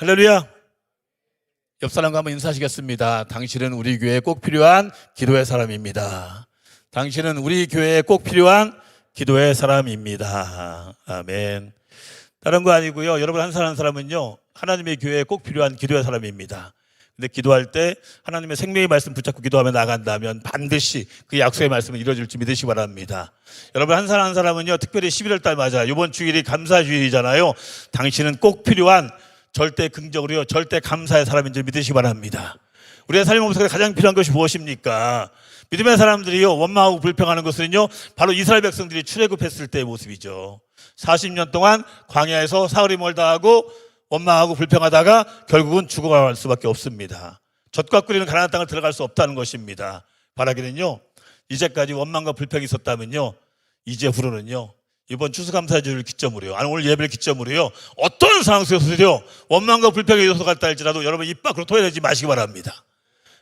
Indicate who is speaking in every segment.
Speaker 1: 할렐루야. 옆 사람과 한번 인사하시겠습니다. 당신은 우리 교회에 꼭 필요한 기도의 사람입니다. 당신은 우리 교회에 꼭 필요한 기도의 사람입니다. 아멘. 다른 거 아니고요. 여러분 한 사람 한 사람은요, 하나님의 교회에 꼭 필요한 기도의 사람입니다. 근데 기도할 때 하나님의 생명의 말씀 붙잡고 기도하며 나간다면 반드시 그 약속의 말씀을 이루어질 줄 믿으시기 바랍니다. 여러분 한 사람 한 사람은요, 특별히 11월 달 맞아 이번 주일이 감사주일이잖아요. 당신은 꼭 필요한 절대 긍정으로요, 절대 감사의 사람인 줄 믿으시기 바랍니다. 우리의 삶의 속에 가장 필요한 것이 무엇입니까? 믿음의 사람들이요, 원망하고 불평하는 것은요, 바로 이스라엘 백성들이 출애굽했을 때의 모습이죠. 40년 동안 광야에서 사흘이 멀다하고 원망하고 불평하다가 결국은 죽어갈 수밖에 없습니다. 젖과 끓이는 가나안 땅을 들어갈 수 없다는 것입니다. 바라기는요, 이제까지 원망과 불평이 있었다면요, 이제부로는요, 이번 추수감사주를 기점으로요, 아니 오늘 예배를 기점으로요, 어떤 상황 속에서도요 원망과 불평이 있어서 갔다 할지라도 여러분 입 밖으로 토해내지 마시기 바랍니다.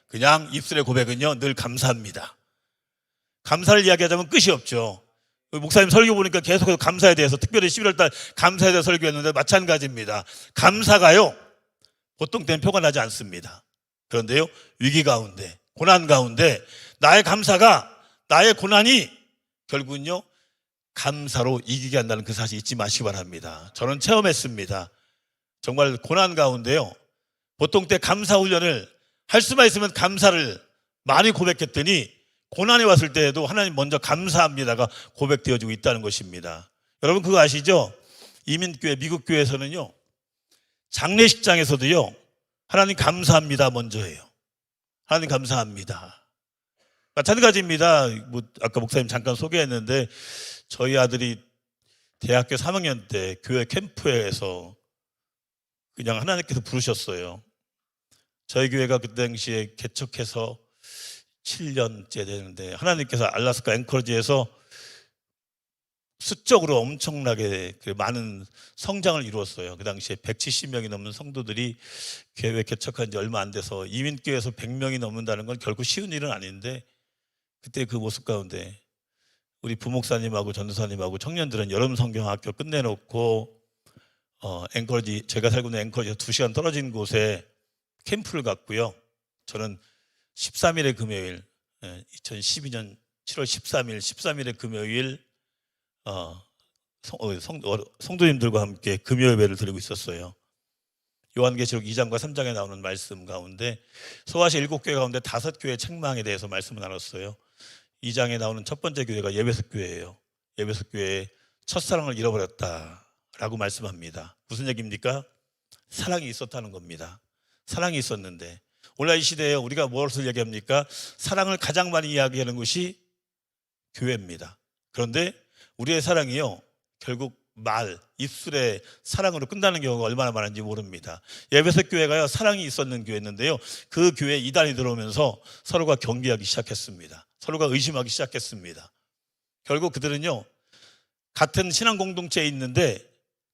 Speaker 1: 그냥 입술의 고백은요, 늘 감사합니다. 감사를 이야기하자면 끝이 없죠. 목사님 설교 보니까 계속해서 감사에 대해서, 특별히 11월달 감사에 대해서 설교했는데 마찬가지입니다. 감사가요, 보통 때는 표가 나지 않습니다. 그런데요, 위기 가운데, 고난 가운데 나의 감사가, 나의 고난이 결국은요 감사로 이기게 한다는 그 사실 잊지 마시기 바랍니다. 저는 체험했습니다. 정말 고난 가운데요, 보통 때 감사 훈련을 할 수만 있으면 감사를 많이 고백했더니 고난이 왔을 때에도 하나님 먼저 감사합니다가 고백되어지고 있다는 것입니다. 여러분 그거 아시죠? 이민교회, 미국 교회에서는요, 장례식장에서도요, 하나님 감사합니다 먼저 해요. 하나님 감사합니다. 마찬가지입니다. 아까 목사님 잠깐 소개했는데, 저희 아들이 대학교 3학년 때 교회 캠프에서 그냥 하나님께서 부르셨어요. 저희 교회가 그 당시에 개척해서 7년째 되는데 하나님께서 알래스카 앵커리지에서 수적으로 엄청나게 많은 성장을 이루었어요. 그 당시에 170명이 넘는 성도들이 교회 개척한 지 얼마 안 돼서 이민교회에서 100명이 넘는다는 건 결코 쉬운 일은 아닌데, 그때 그 모습 가운데 우리 부목사님하고 전도사님하고 청년들은 여름 성경학교 끝내놓고 앵커리지, 제가 살고 있는 앵커리지에서 2시간 떨어진 곳에 캠프를 갔고요. 저는 13일의 금요일, 2012년 7월 13일의 금요일 성도님들과 함께 금요 예배를 드리고 있었어요. 요한계시록 2장과 3장에 나오는 말씀 가운데 소아시 7교회 가운데 5교회 책망에 대해서 말씀을 나눴어요. 2장에 나오는 첫 번째 교회가 예배석 교회예요. 예배석 교회의 첫사랑을 잃어버렸다라고 말씀합니다. 무슨 얘기입니까? 사랑이 있었다는 겁니다. 사랑이 있었는데 오늘 이 시대에 우리가 무엇을 얘기합니까? 사랑을 가장 많이 이야기하는 것이 교회입니다. 그런데 우리의 사랑이요, 결국 입술의 사랑으로 끝나는 경우가 얼마나 많은지 모릅니다. 예배석 교회가요, 사랑이 있었는 교회였는데요, 그 교회에 이단이 들어오면서 서로가 경계하기 시작했습니다. 서로가 의심하기 시작했습니다. 결국 그들은요, 같은 신앙 공동체에 있는데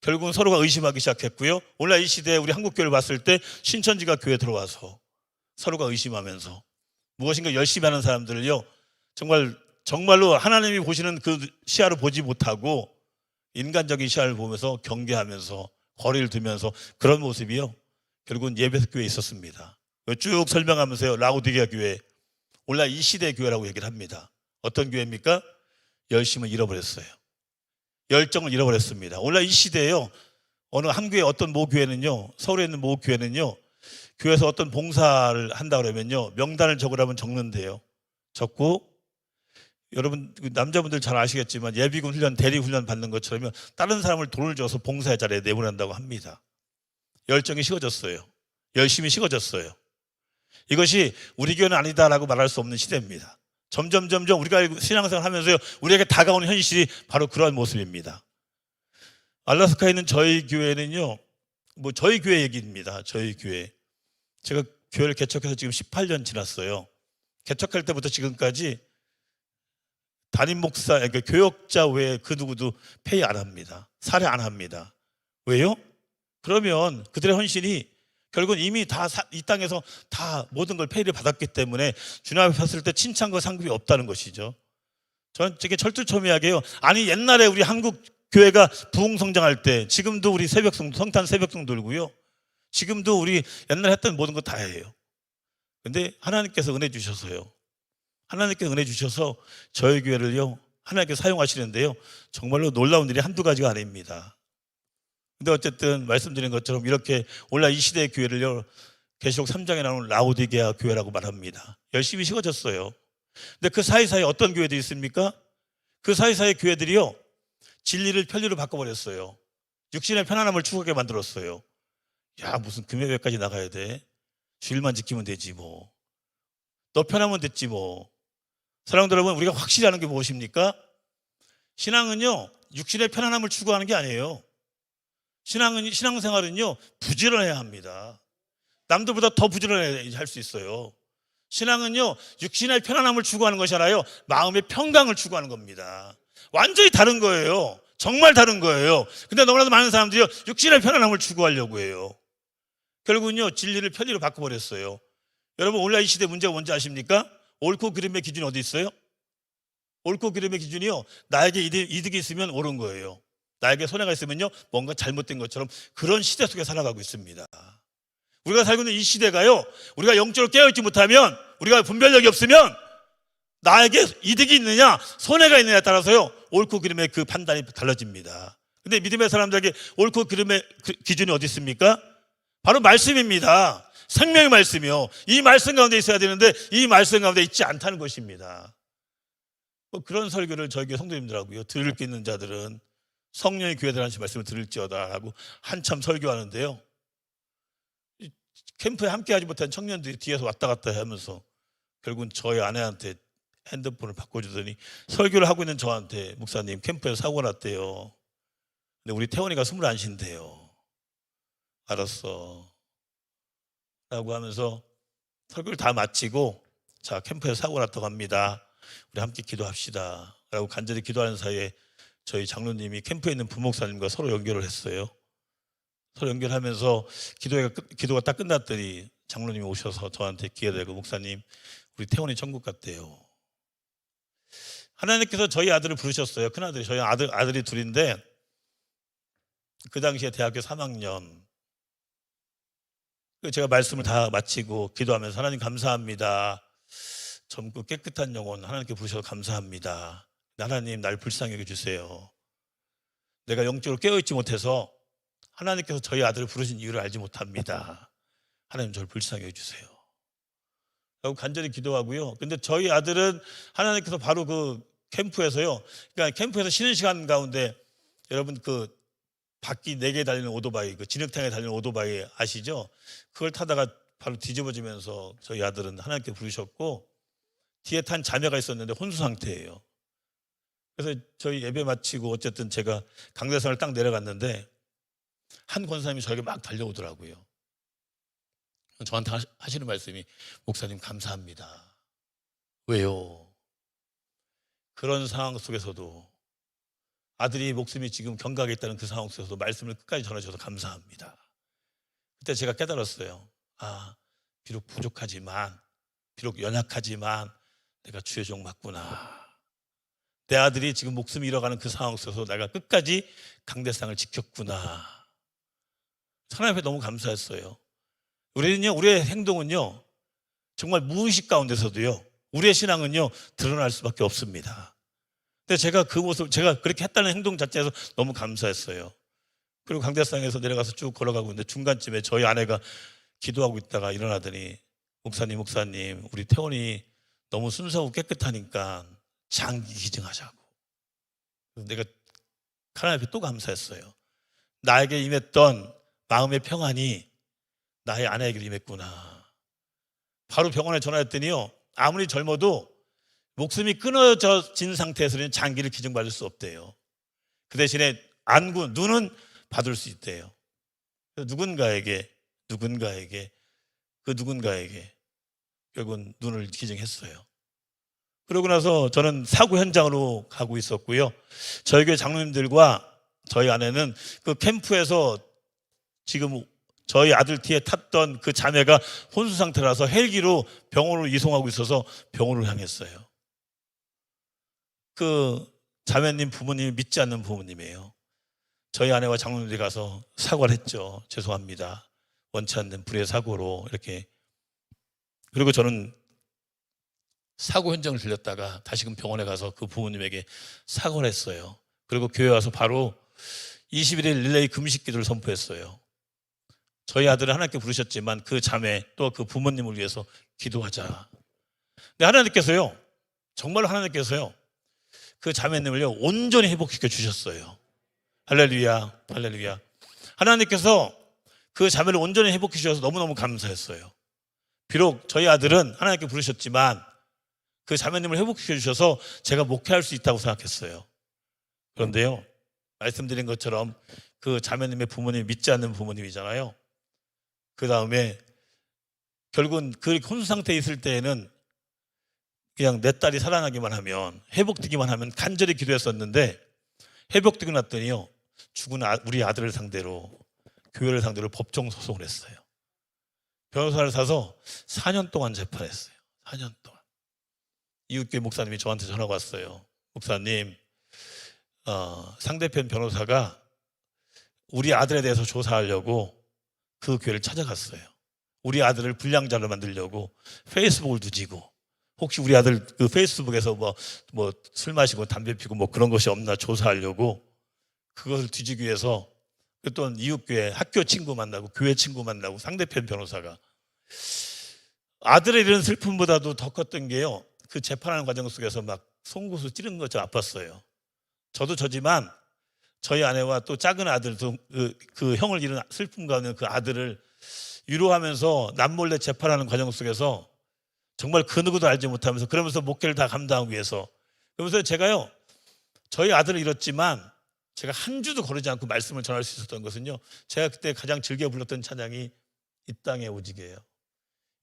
Speaker 1: 결국은 서로가 의심하기 시작했고요, 오늘 이 시대에 우리 한국교회를 봤을 때 신천지가 교회에 들어와서 서로가 의심하면서 무엇인가 열심히 하는 사람들을요, 정말로 하나님이 보시는 그 시야로 보지 못하고 인간적인 시야를 보면서 경계하면서 거리를 두면서 그런 모습이요, 결국은 예배석 교회에 있었습니다. 쭉 설명하면서요, 라오디게아 교회, 오늘 이 시대의 교회라고 얘기를 합니다. 어떤 교회입니까? 열심을 잃어버렸어요. 열정을 잃어버렸습니다. 오늘 이 시대에요, 어느 한 교회, 어떤 모 교회는요, 서울에 있는 모 교회는요, 교회에서 어떤 봉사를 한다 그러면요, 명단을 적으라면 적는데요, 적고, 여러분 남자분들 잘 아시겠지만 예비군 훈련, 대리 훈련 받는 것처럼 다른 사람을 돈을 줘서 봉사의 자리에 내보낸다고 합니다. 열정이 식어졌어요. 열심히 식어졌어요. 이것이 우리 교회는 아니다라고 말할 수 없는 시대입니다. 점점 우리가 신앙생활 하면서요, 우리에게 다가오는 현실이 바로 그런 모습입니다. 알래스카에 있는 저희 교회는요, 저희 교회 얘기입니다. 저희 교회. 제가 교회를 개척해서 지금 18년 지났어요. 개척할 때부터 지금까지 담임 목사, 그러니까 교역자 외에 그 누구도 페이 안 합니다. 살해 안 합니다. 왜요? 그러면 그들의 헌신이 결국은 이미 다 이 땅에서 다 모든 걸 페이를 받았기 때문에 주님 앞에 섰을 때 칭찬과 상급이 없다는 것이죠. 저는 되게 철두철미하게요, 아니 옛날에 우리 한국 교회가 부흥성장할 때, 지금도 우리 새벽성, 성탄 새벽성 돌고요, 지금도 우리 옛날에 했던 모든 거 다 해요. 근데 하나님께서 은혜 주셔서요. 하나님께서 은혜 주셔서 저희 교회를요, 하나님께서 사용하시는데요. 정말로 놀라운 일이 한두 가지가 아닙니다. 근데 어쨌든 말씀드린 것처럼 이렇게 오늘날 이 시대의 교회를요, 계시록 3장에 나오는 라오디게아 교회라고 말합니다. 열심히 식어졌어요. 근데 그 사이사이에 어떤 교회들이 있습니까? 그 사이사이 교회들이요, 진리를 편리로 바꿔버렸어요. 육신의 편안함을 추구하게 만들었어요. 야, 무슨 금요일까지 나가야 돼? 주일만 지키면 되지 뭐. 너 편하면 됐지 뭐. 사랑하는 여러분, 우리가 확실히 아는 게 무엇입니까? 신앙은요, 육신의 편안함을 추구하는 게 아니에요. 신앙생활은요, 부지런해야 합니다. 남들보다 더 부지런해야 할 수 있어요. 신앙은요, 육신의 편안함을 추구하는 것이 아니라요, 마음의 평강을 추구하는 겁니다. 완전히 다른 거예요. 정말 다른 거예요. 근데 너무나도 많은 사람들이요, 육신의 편안함을 추구하려고 해요. 결국은요, 진리를 편리로 바꿔버렸어요. 여러분, 오늘날 이 시대 문제가 뭔지 아십니까? 옳고 그름의 기준이 어디 있어요? 옳고 그름의 기준이요, 나에게 이득이 있으면 옳은 거예요. 나에게 손해가 있으면요, 뭔가 잘못된 것처럼 그런 시대 속에 살아가고 있습니다. 우리가 살고 있는 이 시대가요, 우리가 영적으로 깨어있지 못하면, 우리가 분별력이 없으면 나에게 이득이 있느냐 손해가 있느냐에 따라서요, 옳고 그름의 그 판단이 달라집니다. 근데 믿음의 사람들에게 옳고 그름의 기준이 어디 있습니까? 바로 말씀입니다. 생명의 말씀이요, 이 말씀 가운데 있어야 되는데 이 말씀 가운데 있지 않다는 것입니다. 그런 설교를 저희 교회 성도님들하고요, 들을 게 있는 자들은 성령의 교회들한테 말씀을 들을지어다 하고 한참 설교하는데요, 캠프에 함께하지 못한 청년들이 뒤에서 왔다 갔다 하면서 결국은 저희 아내한테 핸드폰을 바꿔주더니 설교를 하고 있는 저한테, 목사님 캠프에서 사고가 났대요. 근데 우리 태원이가 숨을 안 쉰대요. 알았어 라고 하면서 설교를 다 마치고, 자, 캠프에서 사고가 났다고 합니다, 우리 함께 기도합시다 라고 간절히 기도하는 사이에 저희 장로님이 캠프에 있는 부목사님과 서로 연결을 했어요. 서로 연결하면서 기도가 딱 끝났더니 장로님이 오셔서 저한테 기회되고, 목사님 우리 태원이 천국 갔대요. 하나님께서 저희 아들을 부르셨어요. 큰아들이, 저희 아들이 둘인데 그 당시에 대학교 3학년. 제가 말씀을 다 마치고 기도하면서, 하나님 감사합니다, 젊고 깨끗한 영혼 하나님께 부르셔서 감사합니다. 하나님 날 불쌍히 여겨주세요. 내가 영적으로 깨어있지 못해서 하나님께서 저희 아들을 부르신 이유를 알지 못합니다. 하나님 저를 불쌍히 여겨주세요 라고 간절히 기도하고요. 근데 저희 아들은 하나님께서 바로 그 캠프에서요, 그러니까 캠프에서 쉬는 시간 가운데, 여러분 그 바퀴 4개 달리는 오토바이, 그 진흙탕에 달리는 오토바이 아시죠? 그걸 타다가 바로 뒤집어지면서 저희 아들은 하나님께 부르셨고, 뒤에 탄 자매가 있었는데 혼수 상태예요. 그래서 저희 예배 마치고 어쨌든 제가 강대상을 딱 내려갔는데 한 권사님이 저에게 막 달려오더라고요. 저한테 하시는 말씀이, 목사님 감사합니다. 왜요? 그런 상황 속에서도, 아들이 목숨이 지금 경각에 있다는 그 상황 속에서도 말씀을 끝까지 전해줘서 감사합니다. 그때 제가 깨달았어요. 아, 비록 부족하지만, 비록 연약하지만 내가 주의 종 맞구나. 내 아들이 지금 목숨이 잃어가는 그 상황 속에서 내가 끝까지 강대상을 지켰구나. 하나님 앞에 너무 감사했어요. 우리의 행동은요, 정말 무의식 가운데서도요, 우리의 신앙은요 드러날 수밖에 없습니다. 근데 제가 그 모습, 제가 그렇게 했다는 행동 자체에서 너무 감사했어요. 그리고 강대상에서 내려가서 쭉 걸어가고 있는데 중간쯤에 저희 아내가 기도하고 있다가 일어나더니, 목사님 우리 태원이 너무 순수하고 깨끗하니까 장기 기증하자고. 그래서 내가 하나님 앞에 또 감사했어요. 나에게 임했던 마음의 평안이 나의 아내에게 임했구나. 바로 병원에 전화했더니요, 아무리 젊어도 목숨이 끊어진 상태에서는 장기를 기증받을 수 없대요. 그 대신에 안구, 눈은 받을 수 있대요. 그래서 누군가에게 결국은 눈을 기증했어요. 그러고 나서 저는 사고 현장으로 가고 있었고요. 저희 교회 장로님들과 저희 아내는 그 캠프에서 지금 저희 아들 뒤에 탔던 그 자매가 혼수 상태라서 헬기로 병원으로 이송하고 있어서 병원을 향했어요. 그 자매님 부모님이 믿지 않는 부모님이에요. 저희 아내와 장로님들이 가서 사과를 했죠. 죄송합니다. 원치 않는 불의 사고로 이렇게. 그리고 저는 사고 현장을 들렸다가 다시금 병원에 가서 그 부모님에게 사과를 했어요. 그리고 교회 와서 바로 21일 릴레이 금식 기도를 선포했어요. 저희 아들을 하나님께 부르셨지만 그 자매 또 그 부모님을 위해서 기도하자. 근데 하나님께서요, 정말로 하나님께서요, 그 자매님을요 온전히 회복시켜 주셨어요. 할렐루야, 할렐루야. 하나님께서 그 자매를 온전히 회복해 주셔서 너무너무 감사했어요. 비록 저희 아들은 하나님께 부르셨지만 그 자매님을 회복시켜 주셔서 제가 목회할 수 있다고 생각했어요. 그런데요, 말씀드린 것처럼 그 자매님의 부모님이 믿지 않는 부모님이잖아요. 그 다음에 결국은 그 혼수 상태에 있을 때에는 그냥 내 딸이 살아나기만 하면, 회복되기만 하면 간절히 기도했었는데, 회복되고 났더니요 죽은 우리 아들을 상대로, 교회를 상대로 법정 소송을 했어요. 변호사를 사서 4년 동안 재판했어요. 4년 동안. 이웃교회 목사님이 저한테 전화가 왔어요. 목사님, 상대편 변호사가 우리 아들에 대해서 조사하려고 그 교회를 찾아갔어요. 우리 아들을 불량자로 만들려고 페이스북을 뒤지고, 혹시 우리 아들 그 페이스북에서 뭐 술 마시고 담배 피고 뭐 그런 것이 없나 조사하려고 그것을 뒤지기 위해서, 또 이웃교회 학교 친구 만나고 교회 친구 만나고, 상대편 변호사가. 아들의 이런 슬픔보다도 더 컸던 게요, 그 재판하는 과정 속에서 막 송구수 찌르는 것처럼 아팠어요. 저도 저지만 저희 아내와 또 작은 아들도 그 형을 잃은 슬픔 가운데 그 아들을 위로하면서 남몰래 재판하는 과정 속에서 정말 그 누구도 알지 못하면서, 그러면서 목회를 다 감당하기 위해서, 그러면서 제가요 저희 아들을 잃었지만 제가 한 주도 거르지 않고 말씀을 전할 수 있었던 것은요, 제가 그때 가장 즐겨 불렀던 찬양이 이 땅에 오직이에요.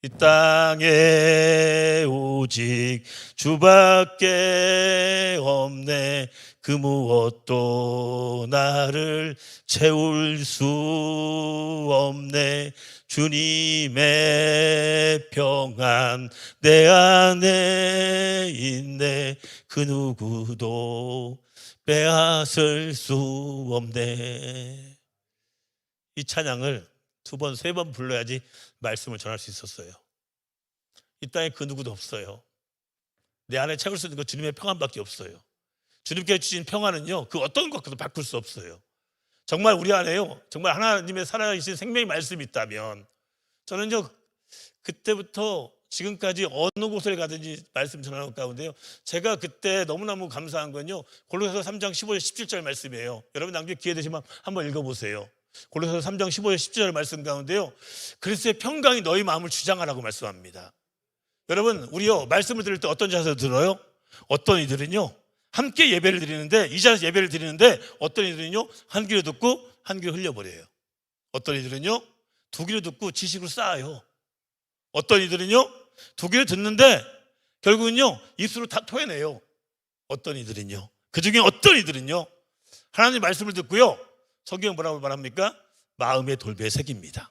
Speaker 1: 이 땅에 오직 주밖에 없네. 그 무엇도 나를 채울 수 없네. 주님의 평안 내 안에 있네. 그 누구도 빼앗을 수 없네. 이 찬양을 2번, 3번 불러야지 말씀을 전할 수 있었어요. 이 땅에 그 누구도 없어요. 내 안에 채울 수 있는 건 주님의 평안밖에 없어요. 주님께 주신 평안은요, 그 어떤 것과도 바꿀 수 없어요. 정말 우리 안에요, 정말 하나님의 살아계신 생명의 말씀이 있다면, 저는요 그때부터 지금까지 어느 곳을 가든지 말씀 전하는 가운데요, 제가 그때 너무너무 감사한 건요, 골로새서 3장 15절 17절 말씀이에요. 여러분 나중에 기회 되시면 한번 읽어보세요. 골로새서 3장 15절 17절 말씀 가운데요, 그리스도의 평강이 너희 마음을 주장하라고 말씀합니다. 여러분, 우리요 말씀을 들을 때 어떤 자세로 들어요? 어떤 이들은요 함께 예배를 드리는데, 이 자리에서 예배를 드리는데, 어떤 이들은요 한 귀로 듣고 한 귀로 흘려버려요. 어떤 이들은요 2귀로 듣고 지식으로 쌓아요. 어떤 이들은요 2귀로 듣는데 결국은요 입술로 다 토해내요. 어떤 이들은요, 그 중에 어떤 이들은요 하나님 말씀을 듣고요, 성경은 뭐라고 말합니까? 마음의 돌배에 새깁니다.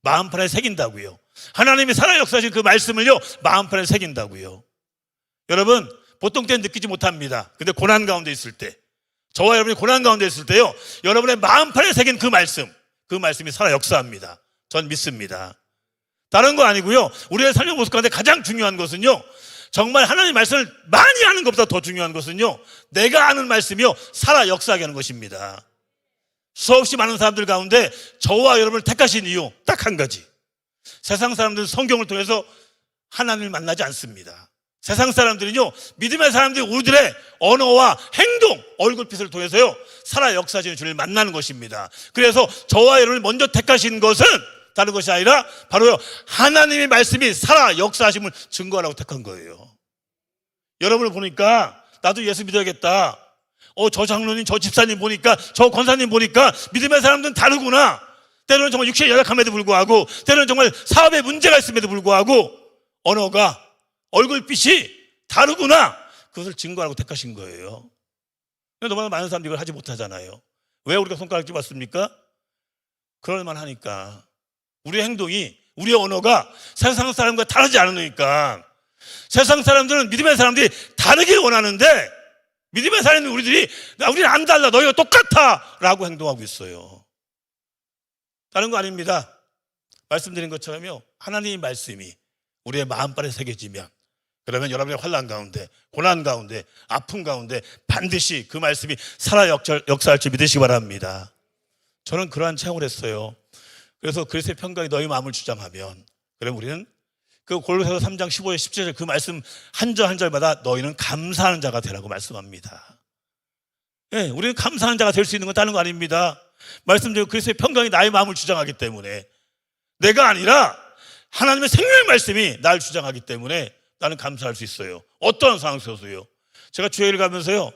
Speaker 1: 마음판에 새긴다고요. 하나님이 살아 역사하신 그 말씀을요 마음판에 새긴다고요. 여러분, 보통 때는 느끼지 못합니다. 근데 고난 가운데 있을 때, 저와 여러분이 고난 가운데 있을 때요, 여러분의 마음판에 새긴 그 말씀이 살아 역사합니다. 전 믿습니다. 다른 거 아니고요, 우리의 삶의 모습 가운데 가장 중요한 것은요, 정말 하나님 말씀을 많이 아는 것보다 더 중요한 것은요, 내가 아는 말씀이요 살아 역사하게 하는 것입니다. 수없이 많은 사람들 가운데 저와 여러분을 택하신 이유 딱 한 가지. 세상 사람들은 성경을 통해서 하나님을 만나지 않습니다. 세상 사람들은요, 믿음의 사람들이 우리들의 언어와 행동, 얼굴빛을 통해서요 살아 역사하시는 주를 만나는 것입니다. 그래서 저와 여러분을 먼저 택하신 것은 다른 것이 아니라 바로요 하나님의 말씀이 살아 역사하심을 증거하라고 택한 거예요. 여러분을 보니까 나도 예수 믿어야겠다, 저 장로님, 저 집사님 보니까, 저 권사님 보니까 믿음의 사람들은 다르구나. 때로는 정말 육체의 연약함에도 불구하고, 때로는 정말 사업에 문제가 있음에도 불구하고 언어가, 얼굴빛이 다르구나. 그것을 증거하라고 택하신 거예요. 너무나 많은 사람들이 이걸 하지 못하잖아요. 왜 우리가 손가락 집었습니까? 그럴만 하니까. 우리의 행동이, 우리의 언어가 세상 사람과 다르지 않으니까. 세상 사람들은, 믿음의 사람들이 다르길 원하는데, 믿음의 사람은 우리는 안 달라, 너희가 똑같아 라고 행동하고 있어요. 다른 거 아닙니다. 말씀드린 것처럼요, 하나님의 말씀이 우리의 마음발에 새겨지면, 그러면 여러분의 환난 가운데, 고난 가운데, 아픔 가운데 반드시 그 말씀이 살아 역사할 줄 믿으시기 바랍니다. 저는 그러한 체험을 했어요. 그래서 그리스도의 평강이 너희 마음을 주장하면, 그럼 우리는 그 골로새서 3장 15절 17절 그 말씀 한 절 한 절마다 너희는 감사하는 자가 되라고 말씀합니다. 예, 우리는 감사하는 자가 될 수 있는 건 다른 거 아닙니다. 말씀대로 그리스도의 평강이 나의 마음을 주장하기 때문에, 내가 아니라 하나님의 생명의 말씀이 나를 주장하기 때문에 나는 감사할 수 있어요. 어떠한 상황 속에서요. 제가 주일을 가면서요,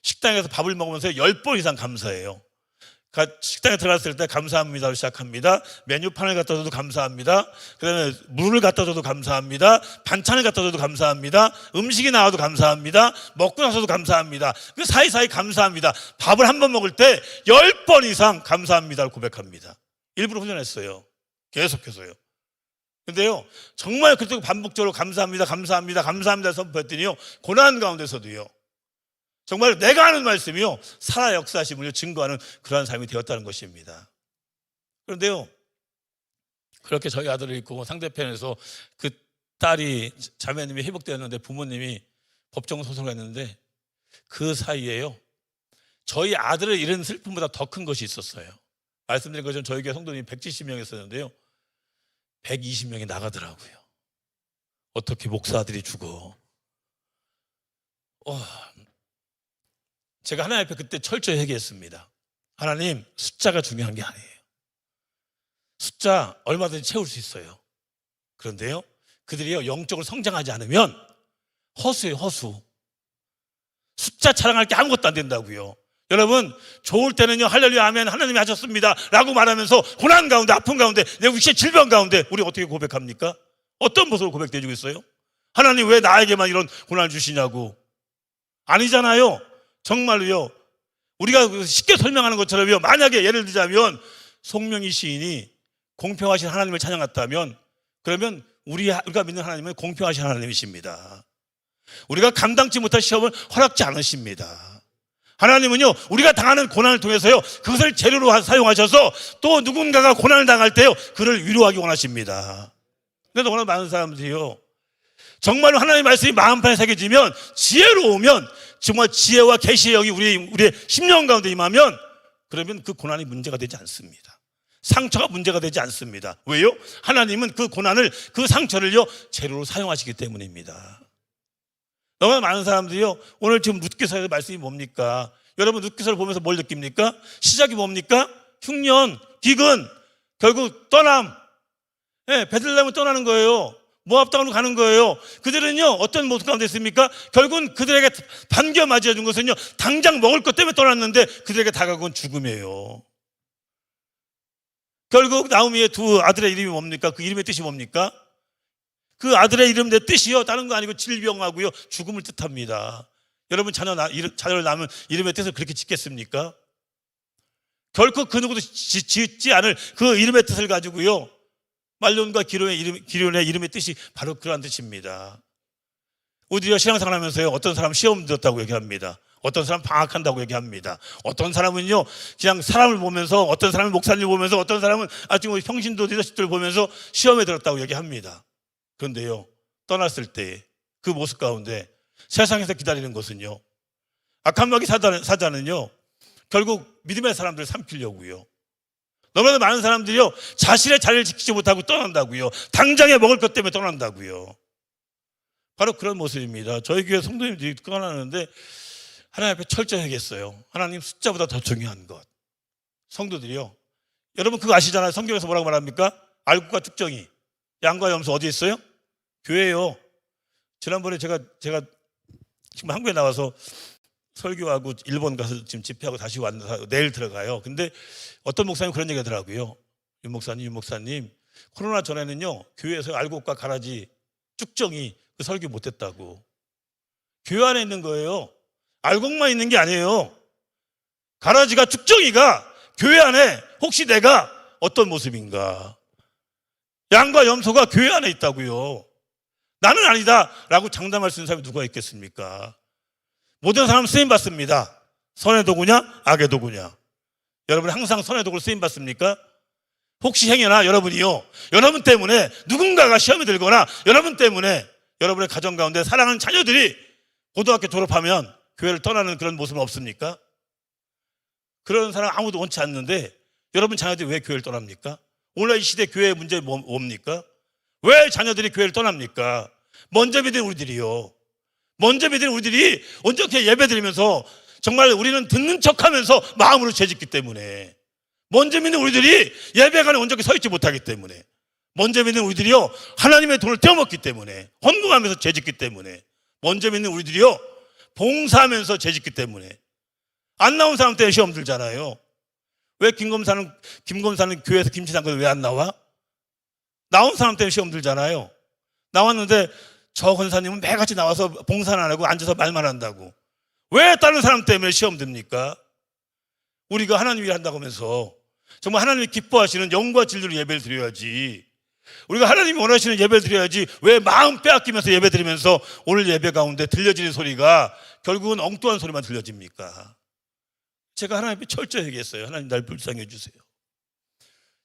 Speaker 1: 식당에서 밥을 먹으면서 10번 이상 감사해요. 식당에 들어갔을 때 감사합니다로 시작합니다. 메뉴판을 갖다 줘도 감사합니다. 그 다음에 물을 갖다 줘도 감사합니다. 반찬을 갖다 줘도 감사합니다. 음식이 나와도 감사합니다. 먹고 나서도 감사합니다. 그 사이사이 감사합니다. 밥을 한 번 먹을 때 10번 이상 감사합니다를 고백합니다. 일부러 훈련했어요. 계속해서요. 근데요, 정말 그렇게 반복적으로 감사합니다, 감사합니다, 감사합니다 선포했더니요, 고난 가운데서도요, 정말 내가 하는 말씀이요, 살아 역사하심을 증거하는 그러한 삶이 되었다는 것입니다. 그런데요, 그렇게 저희 아들을 잃고 상대편에서 그 딸이, 자매님이 회복되었는데 부모님이 법정 소송을 했는데, 그 사이에요, 저희 아들을 잃은 슬픔보다 더 큰 것이 있었어요. 말씀드린 것처럼 저희 교회 성도님이 170명 있었는데요, 120명이 나가더라고요. 어떻게 목사들이 죽어. 제가 하나님 앞에 그때 철저히 회개했습니다. 하나님, 숫자가 중요한 게 아니에요. 숫자 얼마든지 채울 수 있어요. 그런데요, 그들이요, 영적으로 성장하지 않으면 허수예요, 허수. 숫자 자랑할 게 아무것도 안 된다고요. 여러분, 좋을 때는요, 할렐루야 아멘 하나님이 하셨습니다 라고 말하면서 고난 가운데, 아픔 가운데, 내 육신의 질병 가운데 우리 어떻게 고백합니까? 어떤 모습으로 고백해 주고 있어요? 하나님 왜 나에게만 이런 고난을 주시냐고. 아니잖아요. 정말로요, 우리가 쉽게 설명하는 것처럼요, 만약에 예를 들자면 송명희 시인이 공평하신 하나님을 찬양했다면, 그러면 우리가 믿는 하나님은 공평하신 하나님이십니다. 우리가 감당치 못할 시험을 허락지 않으십니다. 하나님은요, 우리가 당하는 고난을 통해서요, 그것을 재료로 사용하셔서 또 누군가가 고난을 당할 때요, 그를 위로하기 원하십니다. 그런데 오늘 많은 사람들이요, 정말로 하나님의 말씀이 마음판에 새겨지면, 지혜로우면, 정말 지혜와 계시의 영이 우리의 심령 가운데 임하면, 그러면 그 고난이 문제가 되지 않습니다. 상처가 문제가 되지 않습니다. 왜요? 하나님은 그 고난을, 그 상처를요, 재료로 사용하시기 때문입니다. 너무나 많은 사람들이요, 오늘 지금 룻기서의 말씀이 뭡니까? 여러분 룻기서를 보면서 뭘 느낍니까? 시작이 뭡니까? 흉년, 기근, 결국 떠남. 베들레헴을 떠나는 거예요. 모압 땅으로 가는 거예요. 그들은요, 어떤 모습 가운데 있습니까? 결국은 그들에게 반겨 맞이해 준 것은요, 당장 먹을 것 때문에 떠났는데 그들에게 다가온 죽음이에요. 결국 나오미의 두 아들의 이름이 뭡니까? 그 이름의 뜻이 뭡니까? 그 아들의 이름의 뜻이요, 다른 거 아니고 질병하고요, 죽음을 뜻합니다. 여러분 자녀를 낳으면 이름의 뜻을 그렇게 짓겠습니까? 결코 그 누구도 짓지 않을 그 이름의 뜻을 가지고요, 말론과 기련의 이름의 뜻이 바로 그러한 뜻입니다. 우리가 신앙생활 하면서요, 어떤 사람은 시험 들었다고 얘기합니다. 어떤 사람은 방학한다고 얘기합니다. 어떤 사람은요, 그냥 사람을 보면서, 어떤 사람은 목사님을 보면서, 어떤 사람은 아주 평신도 리더십들을 보면서 시험에 들었다고 얘기합니다. 그런데요, 떠났을 때 그 모습 가운데 세상에서 기다리는 것은요, 악한 마귀 사자는요, 결국 믿음의 사람들을 삼키려고요, 너무나 많은 사람들이요, 자신의 자리를 지키지 못하고 떠난다고요. 당장에 먹을 것 때문에 떠난다고요. 바로 그런 모습입니다. 저희 교회 성도님들이 떠나는데 하나님 앞에 철저히 하겠어요. 하나님, 숫자보다 더 중요한 것. 성도들이요, 여러분 그거 아시잖아요. 성경에서 뭐라고 말합니까? 알곡과 쭉정이, 양과 염소 어디 있어요? 교회예요. 지난번에 제가 지금 한국에 나와서 설교하고 일본 가서 지금 집회하고 다시 왔는데 내일 들어가요. 근데 어떤 목사님 그런 얘기 하더라고요. 윤 목사님, 코로나 전에는요, 교회에서 알곡과 가라지, 쭉정이 그 설교 못했다고. 교회 안에 있는 거예요. 알곡만 있는 게 아니에요. 가라지가, 쭉정이가 교회 안에, 혹시 내가 어떤 모습인가? 양과 염소가 교회 안에 있다고요. 나는 아니다 라고 장담할 수 있는 사람이 누가 있겠습니까? 모든 사람은 쓰임받습니다. 선의 도구냐 악의 도구냐? 여러분 항상 선의 도구를 쓰임받습니까? 혹시 행여나 여러분이요, 여러분 때문에 누군가가 시험에 들거나 여러분 때문에 여러분의 가정 가운데 사랑하는 자녀들이 고등학교 졸업하면 교회를 떠나는 그런 모습은 없습니까? 그런 사람 아무도 원치 않는데 여러분 자녀들이 왜 교회를 떠납니까? 오늘 이 시대 교회의 문제 뭡니까? 왜 자녀들이 교회를 떠납니까? 먼저 믿은 우리들이요, 먼저 믿은 우리들이 온전히 예배 드리면서 정말 우리는 듣는 척하면서 마음으로 죄짓기 때문에, 먼저 믿는 우리들이 예배관에 온전히 서 있지 못하기 때문에, 먼저 믿는 우리들이요 하나님의 돈을 떼어먹기 때문에, 헌금하면서 죄짓기 때문에, 먼저 믿는 우리들이요 봉사하면서 죄짓기 때문에 안 나온 사람 때문에 시험 들잖아요. 왜 김검사는 교회에서 김치 담그는 왜 안 나와? 나온 사람 때문에 시험 들잖아요. 나왔는데 저 권사님은 매같이 나와서 봉사는 안 하고 앉아서 말만 한다고. 왜 다른 사람 때문에 시험 듭니까? 우리가 하나님 일 한다고 하면서 정말 하나님이 기뻐하시는 영과 진리로 예배를 드려야지, 우리가 하나님이 원하시는 예배를 드려야지 왜 마음 빼앗기면서 예배 드리면서 오늘 예배 가운데 들려지는 소리가 결국은 엉뚱한 소리만 들려집니까? 제가 하나님께 철저히 얘기했어요. 하나님 날 불쌍해 주세요.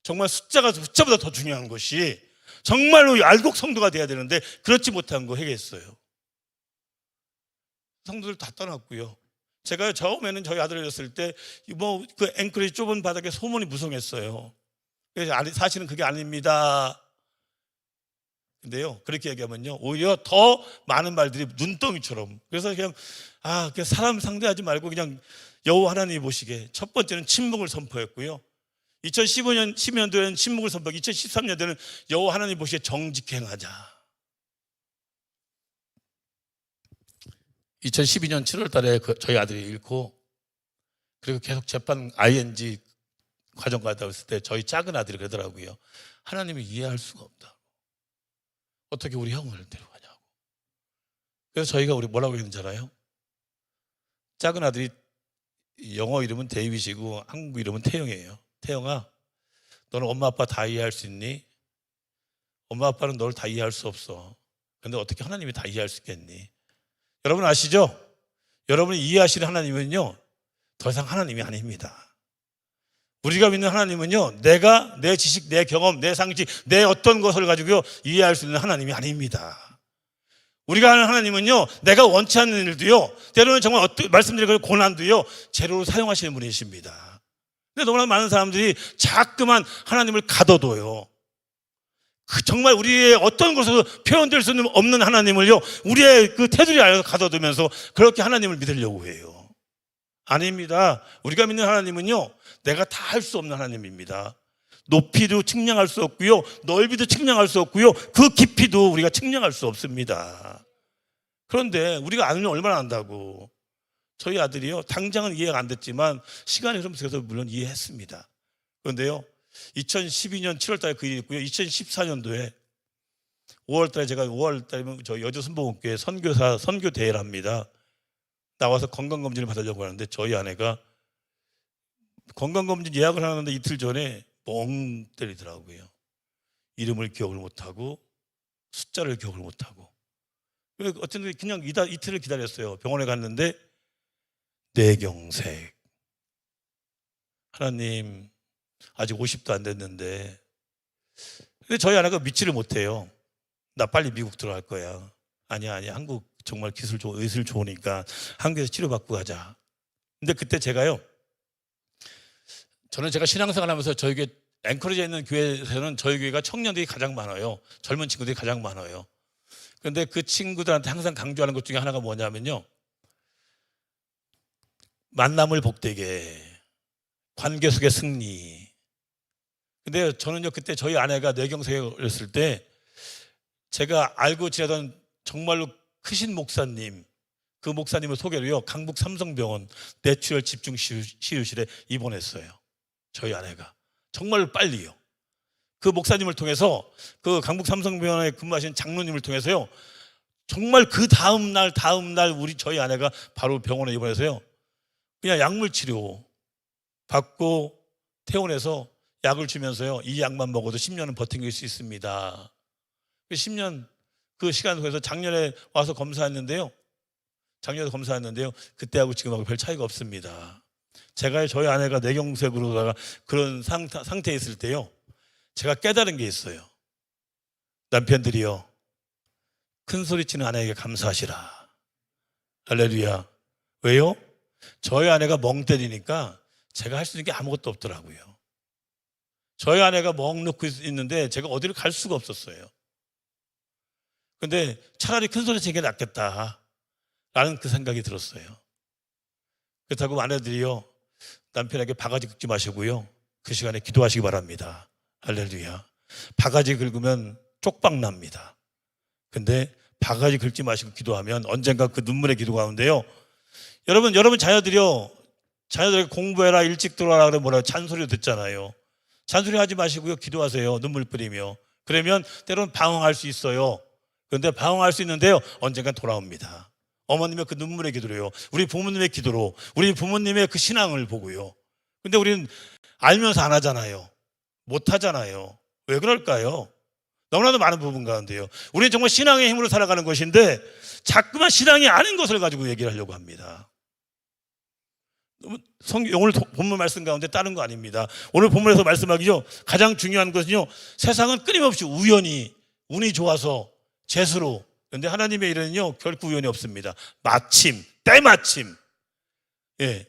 Speaker 1: 정말 숫자보다 더 중요한 것이 정말로 알곡 성도가 돼야 되는데 그렇지 못한 거 회개했어요. 성도들 다 떠났고요. 제가 처음에는 저희 아들을 잃었을 때 그 앵커리지 좁은 바닥에 소문이 무성했어요. 그래서 사실은 그게 아닙니다. 근데요, 그렇게 얘기하면요 오히려 더 많은 말들이 눈덩이처럼. 그래서 그냥 사람 상대하지 말고 그냥 여호와 하나님이 보시기에 첫 번째는 침묵을 선포했고요. 2015년도에는 침묵을 선포하고 2013년도에는 여호와 하나님 보시기에 정직행하자. 2012년 7월 달에 저희 아들이 잃고, 그리고 계속 재판 ING 과정 가다 있을 때 저희 작은 아들이 그러더라고요. 하나님이 이해할 수가 없다. 어떻게 우리 형을 데려가냐고. 그래서 저희가 우리 뭐라고 했는지 알아요? 작은 아들이 영어 이름은 데이빗이고 한국 이름은 태영이에요. 태영아, 너는 엄마 아빠 다 이해할 수 있니? 엄마 아빠는 너를 다 이해할 수 없어. 근데 어떻게 하나님이 다 이해할 수 있겠니? 여러분 아시죠? 여러분이 이해하시는 하나님은요 더 이상 하나님이 아닙니다. 우리가 믿는 하나님은요 내가 내 지식, 내 경험, 내 상식, 내 어떤 것을 가지고 이해할 수 있는 하나님이 아닙니다. 우리가 하는 하나님은요 내가 원치 않는 일도요, 때로는 정말 말씀드린 고난도요 재료로 사용하시는 분이십니다. 근데 너무나 많은 사람들이 자꾸만 하나님을 가둬둬요. 정말 우리의 어떤 것으로 표현될 수 없는 하나님을요 우리의 그 테두리 안에서 가둬두면서 그렇게 하나님을 믿으려고 해요. 아닙니다. 우리가 믿는 하나님은요 내가 다 할 수 없는 하나님입니다. 높이도 측량할 수 없고요, 넓이도 측량할 수 없고요, 그 깊이도 우리가 측량할 수 없습니다. 그런데 우리가 알면 얼마나 안다고. 저희 아들이요 당장은 이해가 안 됐지만 시간이 흐르면서 물론 이해했습니다. 그런데요 2012년 7월 달에 그 일이 있고요. 2014년도에 5월 달에 제가 5월 달이면 저 여주 순복음교회 선교 대회를 합니다. 나와서 건강검진을 받으려고 하는데 저희 아내가 건강검진 예약을 하는데 이틀 전에 멍 때리더라고요. 이름을 기억을 못하고 숫자를 기억을 못하고. 어쨌든 그냥 이틀을 기다렸어요. 병원에 갔는데 뇌경색. 하나님 아직 50도 안 됐는데. 근데 저희 아내가 믿지를 못해요. 나 빨리 미국 들어갈 거야. 아니야 한국 정말 의술 좋으니까 한국에서 치료받고 가자. 근데 그때 제가 신앙생활 하면서 저희 교회 앵커리지에 있는 교회에서는 저희 교회가 청년들이 가장 많아요. 젊은 친구들이 가장 많아요. 그런데 그 친구들한테 항상 강조하는 것 중에 하나가 뭐냐면요 만남을 복되게, 관계 속의 승리. 근데 저는요 그때 저희 아내가 뇌경색에 걸렸을 때 제가 알고 지내던 정말로 크신 목사님, 그 목사님을 소개로요 강북 삼성병원 뇌출혈 집중 치료실에 입원했어요. 저희 아내가 정말 빨리요. 그 목사님을 통해서, 그 강북 삼성병원에 근무하신 장로님을 통해서요 정말 그 다음 날 저희 아내가 바로 병원에 입원해서요 그냥 약물 치료 받고 퇴원해서 약을 주면서요 이 약만 먹어도 10년은 버티길 수 있습니다. 10년 그 시간 속에서 작년에 와서 검사했는데요 그때하고 지금하고 별 차이가 없습니다. 제가 저희 아내가 뇌경색으로다가 그런 상태에 있을 때요 제가 깨달은 게 있어요. 남편들이요, 큰 소리 치는 아내에게 감사하시라. 할렐루야. 왜요? 저희 아내가 멍 때리니까 제가 할 수 있는 게 아무것도 없더라고요. 저희 아내가 멍 놓고 있는데 제가 어디를 갈 수가 없었어요. 근데 차라리 큰 소리 치는 게 낫겠다 라는 그 생각이 들었어요. 그렇다고 아내들이요, 남편에게 바가지 긁지 마시고요, 그 시간에 기도하시기 바랍니다. 할렐루야. 바가지 긁으면 쪽박 납니다. 근데 바가지 긁지 마시고 기도하면 언젠가 그 눈물의 기도 가운데요, 여러분 자녀들에게 공부해라, 일찍 들어와라 그러면 뭐라고 잔소리 듣잖아요. 잔소리 하지 마시고요, 기도하세요. 눈물 뿌리며. 그러면 때로는 방황할 수 있어요. 그런데 방황할 수 있는데요, 언젠간 돌아옵니다. 어머님의 그 눈물의 기도로요, 우리 부모님의 기도로, 우리 부모님의 그 신앙을 보고요. 근데 우리는 알면서 안 하잖아요. 못 하잖아요. 왜 그럴까요? 너무나도 많은 부분 가운데요, 우리는 정말 신앙의 힘으로 살아가는 것인데 자꾸만 신앙이 아닌 것을 가지고 얘기를 하려고 합니다. 오늘 본문 말씀 가운데 다른 거 아닙니다. 오늘 본문에서 말씀하기죠, 가장 중요한 것은요, 세상은 끊임없이 운이 좋아서 재수로. 그런데 하나님의 일은요, 결코 우연이 없습니다. 마침, 때마침. 예.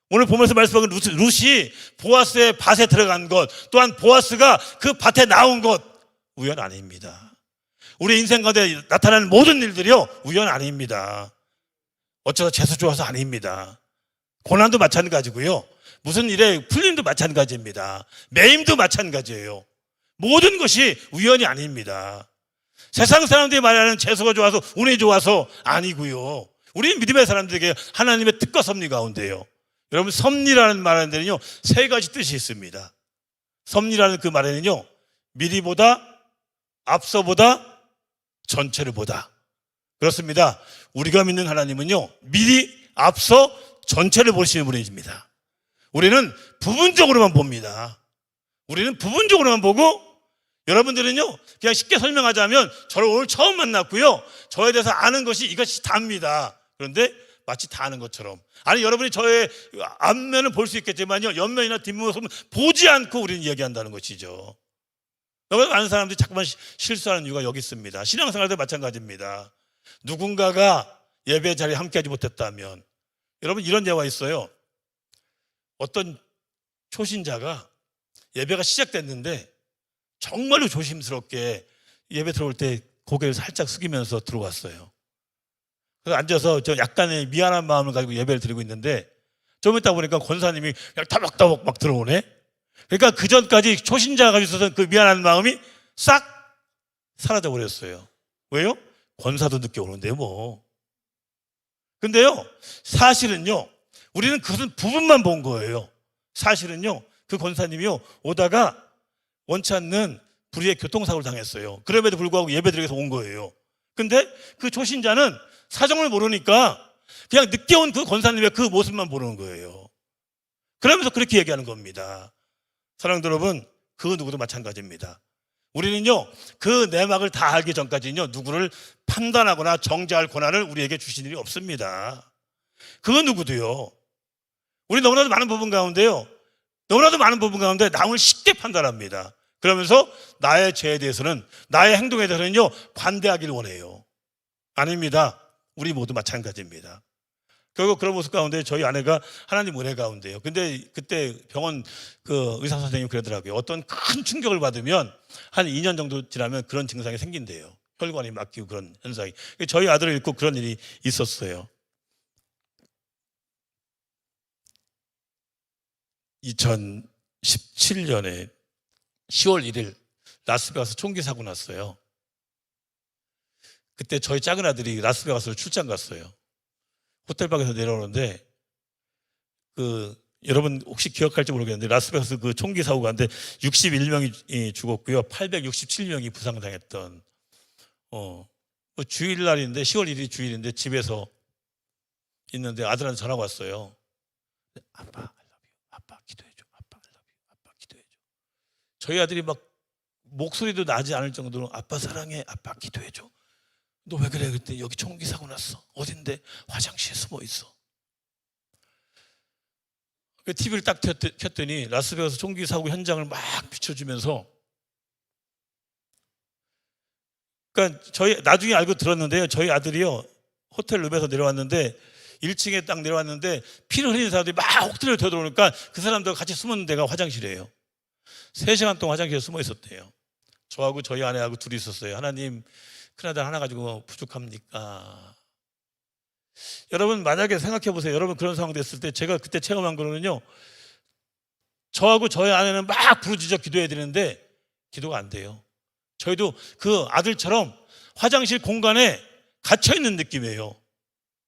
Speaker 1: 오늘 보면서 말씀하는 룻이 보아스의 밭에 들어간 것, 또한 보아스가 그 밭에 나온 것, 우연 아닙니다. 우리 인생 가운데 나타나는 모든 일들이요, 우연 아닙니다. 어쩌다 재수 좋아서 아닙니다. 고난도 마찬가지고요, 무슨 일에 풀림도 마찬가지입니다. 매임도 마찬가지예요. 모든 것이 우연이 아닙니다. 세상 사람들이 말하는 재수가 좋아서 운이 좋아서 아니고요, 우리 믿음의 사람들에게 하나님의 뜻과 섭리 가운데요, 여러분, 섭리라는 말에는요, 세 가지 뜻이 있습니다. 섭리라는 그 말에는요, 미리보다, 앞서보다, 전체를 보다. 그렇습니다. 우리가 믿는 하나님은요, 미리, 앞서, 전체를 보시는 분이십니다. 우리는 부분적으로만 봅니다. 우리는 부분적으로만 보고, 여러분들은요, 그냥 쉽게 설명하자면 저를 오늘 처음 만났고요, 저에 대해서 아는 것이 이것이 다입니다. 그런데 마치 다 아는 것처럼, 아니 여러분이 저의 앞면은 볼 수 있겠지만요, 옆면이나 뒷모습은 보지 않고 우리는 얘기한다는 것이죠. 너무 많은 사람들이 자꾸만 실수하는 이유가 여기 있습니다. 신앙생활도 마찬가지입니다. 누군가가 예배 자리에 함께하지 못했다면, 여러분 이런 예화 있어요. 어떤 초신자가 예배가 시작됐는데 정말로 조심스럽게 예배 들어올 때 고개를 살짝 숙이면서 들어왔어요. 그래서 앉아서 저 약간의 미안한 마음을 가지고 예배를 드리고 있는데 좀 있다 보니까 권사님이 그냥 타박타박 막 들어오네. 그러니까 그 전까지 초신자가 가지고 있었던 그 미안한 마음이 싹 사라져 버렸어요. 왜요? 권사도 늦게 오는데 뭐. 근데요, 사실은요, 우리는 그것은 부분만 본 거예요. 사실은요, 그 권사님이요, 오다가 원치 않는 불의의 교통사고를 당했어요. 그럼에도 불구하고 예배드리기 위해서 온 거예요. 근데 그 초신자는 사정을 모르니까 그냥 늦게 온 그 권사님의 그 모습만 보는 거예요. 그러면서 그렇게 얘기하는 겁니다. 사랑하는 여러분, 그 누구도 마찬가지입니다. 우리는요, 그 내막을 다 알기 전까지는요, 누구를 판단하거나 정죄할 권한을 우리에게 주신 일이 없습니다. 그 누구도요. 우리 너무나도 많은 부분 가운데 남을 쉽게 판단합니다. 그러면서 나의 죄에 대해서는, 나의 행동에 대해서는요, 관대하기를 원해요. 아닙니다. 우리 모두 마찬가지입니다. 결국 그런 모습 가운데 저희 아내가 하나님 은혜 가운데요. 근데 그때 병원 그 의사 선생님이 그러더라고요. 어떤 큰 충격을 받으면 한 2년 정도 지나면 그런 증상이 생긴대요. 혈관이 막히고 그런 현상이. 저희 아들을 잃고 그런 일이 있었어요. 2017년에 10월 1일 라스베가스 총기 사고 났어요. 그때 저희 작은 아들이 라스베가스로 출장 갔어요. 호텔방에서 내려오는데 여러분 혹시 기억할지 모르겠는데 라스베가스 그 총기 사고가 한데 61명이 죽었고요, 867명이 부상당했던 주일날인데 10월 1일이 주일인데 집에서 있는데 아들한테 전화가 왔어요. 아빠, I love you. 아빠 기도해줘. 아빠, I love you. 아빠 기도해줘. 저희 아들이 막 목소리도 나지 않을 정도로 아빠 사랑해. 아빠 기도해줘. 너 왜 그래? 그때 여기 총기 사고 났어. 어딘데? 화장실에 숨어 있어. TV를 딱 켰더니 라스베가스 총기 사고 현장을 막 비춰주면서 그러니까 저희 나중에 알고 들었는데요. 저희 아들이요. 호텔 룸에서 내려왔는데 1층에 딱 내려왔는데 피를 흘리는 사람들이 막 호텔에 들어오니까 그 사람들과 같이 숨은 데가 화장실이에요. 3시간 동안 화장실에 숨어 있었대요. 저하고 저희 아내하고 둘이 있었어요. 하나님, 큰아들 하나 가지고 부족합니까? 여러분 만약에 생각해 보세요. 여러분 그런 상황 됐을 때 제가 그때 체험한 거는요. 저하고 저희 아내는 막 부르짖어 기도해야 되는데 기도가 안 돼요. 저희도 그 아들처럼 화장실 공간에 갇혀 있는 느낌이에요.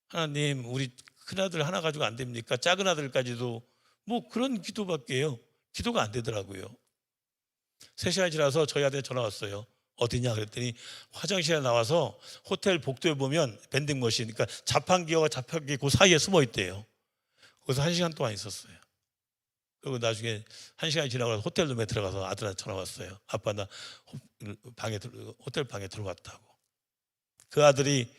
Speaker 1: 하나님, 우리 큰아들 하나 가지고 안 됩니까? 작은 아들까지도 뭐 그런 기도밖에 해요. 기도가 안 되더라고요. 3시간이 지나서 저희 아들이 전화 왔어요. 어디냐 그랬더니 화장실에 나와서 호텔 복도에 보면 밴딩머신, 그러니까 자판기와 자판기 그 사이에 숨어 있대요. 거기서 1시간 동안 있었어요. 그리고 나중에 1시간이 지나고 나서 호텔 룸에 들어가서 아들한테 전화 왔어요. 아빠 나 호텔 방에 들어갔다고. 그 아들이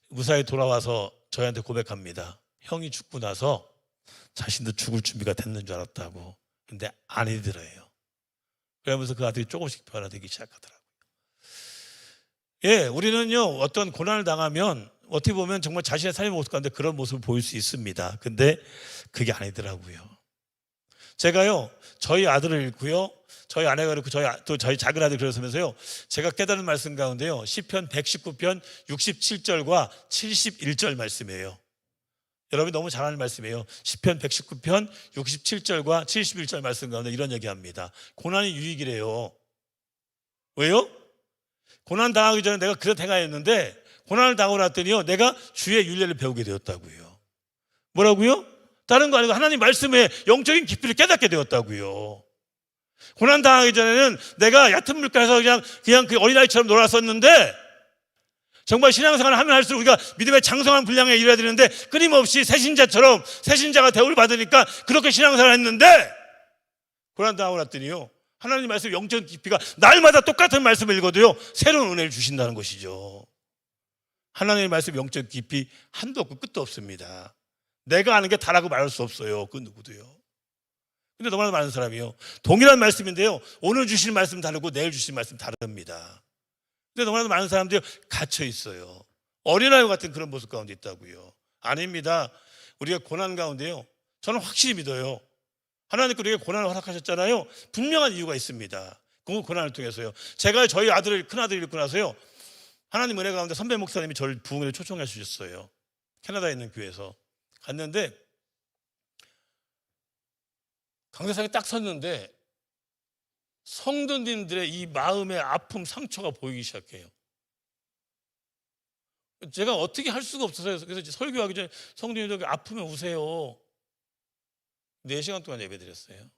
Speaker 1: 무사히 돌아와서 저희한테 고백합니다. 형이 죽고 나서 자신도 죽을 준비가 됐는 줄 알았다고. 근데 아니더래요. 그러면서 그 아들이 조금씩 변화되기 시작하더라고요. 예, 우리는요 어떤 고난을 당하면 어떻게 보면 정말 자신의 삶의 모습 가운데 그런 모습을 보일 수 있습니다. 근데 그게 아니더라고요. 제가요 저희 아들을 잃고요, 저희 아내가 그렇고 저희 작은 아들 그러면서요 제가 깨달은 말씀 가운데요 시편 119편 67절과 71절 말씀이에요. 여러분이 너무 잘 아는 말씀이에요. 시편 119편 67절과 71절 말씀 가운데 이런 얘기합니다. 고난이 유익이래요. 왜요? 고난 당하기 전에 내가 그런 행하였는데 고난을 당하고 났더니요 내가 주의 윤례를 배우게 되었다고요. 뭐라고요? 다른 거 아니고 하나님 말씀의 영적인 깊이를 깨닫게 되었다고요. 고난 당하기 전에는 내가 얕은 물가에서 그냥 그 어린아이처럼 놀았었는데 정말 신앙생활을 하면 할수록 우리가 믿음의 장성한 분량에 이뤄야 되는데 끊임없이 새신자처럼 새신자가 대우를 받으니까 그렇게 신앙생활을 했는데 고난 당하고 났더니요 하나님 말씀 영적 깊이가 날마다 똑같은 말씀을 읽어도요 새로운 은혜를 주신다는 것이죠. 하나님의 말씀 영적 깊이 한도 없고 끝도 없습니다. 내가 아는 게 다라고 말할 수 없어요. 그 누구도요. 근데 너무나 많은 사람이요 동일한 말씀인데요 오늘 주시는 말씀 다르고 내일 주시는 말씀 다릅니다. 근데 너무나도 많은 사람들이 갇혀 있어요. 어린아이 같은 그런 모습 가운데 있다고요. 아닙니다. 우리가 고난 가운데요 저는 확실히 믿어요. 하나님께 우리에게 고난을 허락하셨잖아요. 분명한 이유가 있습니다. 그 고난을 통해서요. 제가 저희 큰아들을 잃고 나서요 하나님 은혜 가운데 선배 목사님이 저를 부흥회에 초청해 주셨어요. 캐나다에 있는 교회에서 갔는데 강대상에 딱 섰는데 성도님들의 이 마음의 아픔, 상처가 보이기 시작해요. 제가 어떻게 할 수가 없어서 그래서 설교하기 전에 성도님들 아프면 우세요. 4시간 동안 예배드렸어요.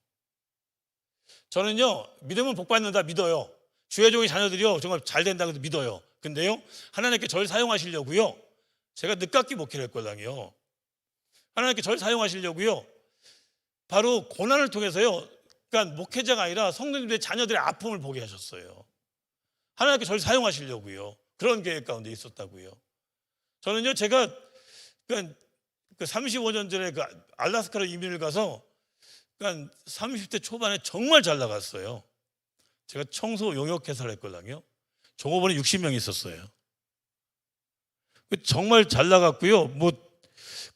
Speaker 1: 저는요 믿으면 복 받는다 믿어요. 주의 종의 자녀들이요 정말 잘 된다고 믿어요. 근데요 하나님께 저를 사용하시려고요 제가 늦깎이 목회를 했거든요. 하나님께 저를 사용하시려고요 바로 고난을 통해서요 그러니까 목회자가 아니라 성도님들의 자녀들의 아픔을 보게 하셨어요. 하나님께 저를 사용하시려고요. 그런 계획 가운데 있었다고요. 저는요 제가 그 35년 전에 그 알라스카로 이민을 가서 그러니까 30대 초반에 정말 잘 나갔어요. 제가 청소 용역 회사를 했거든요. 종업원이 60명이 있었어요. 정말 잘 나갔고요. 뭐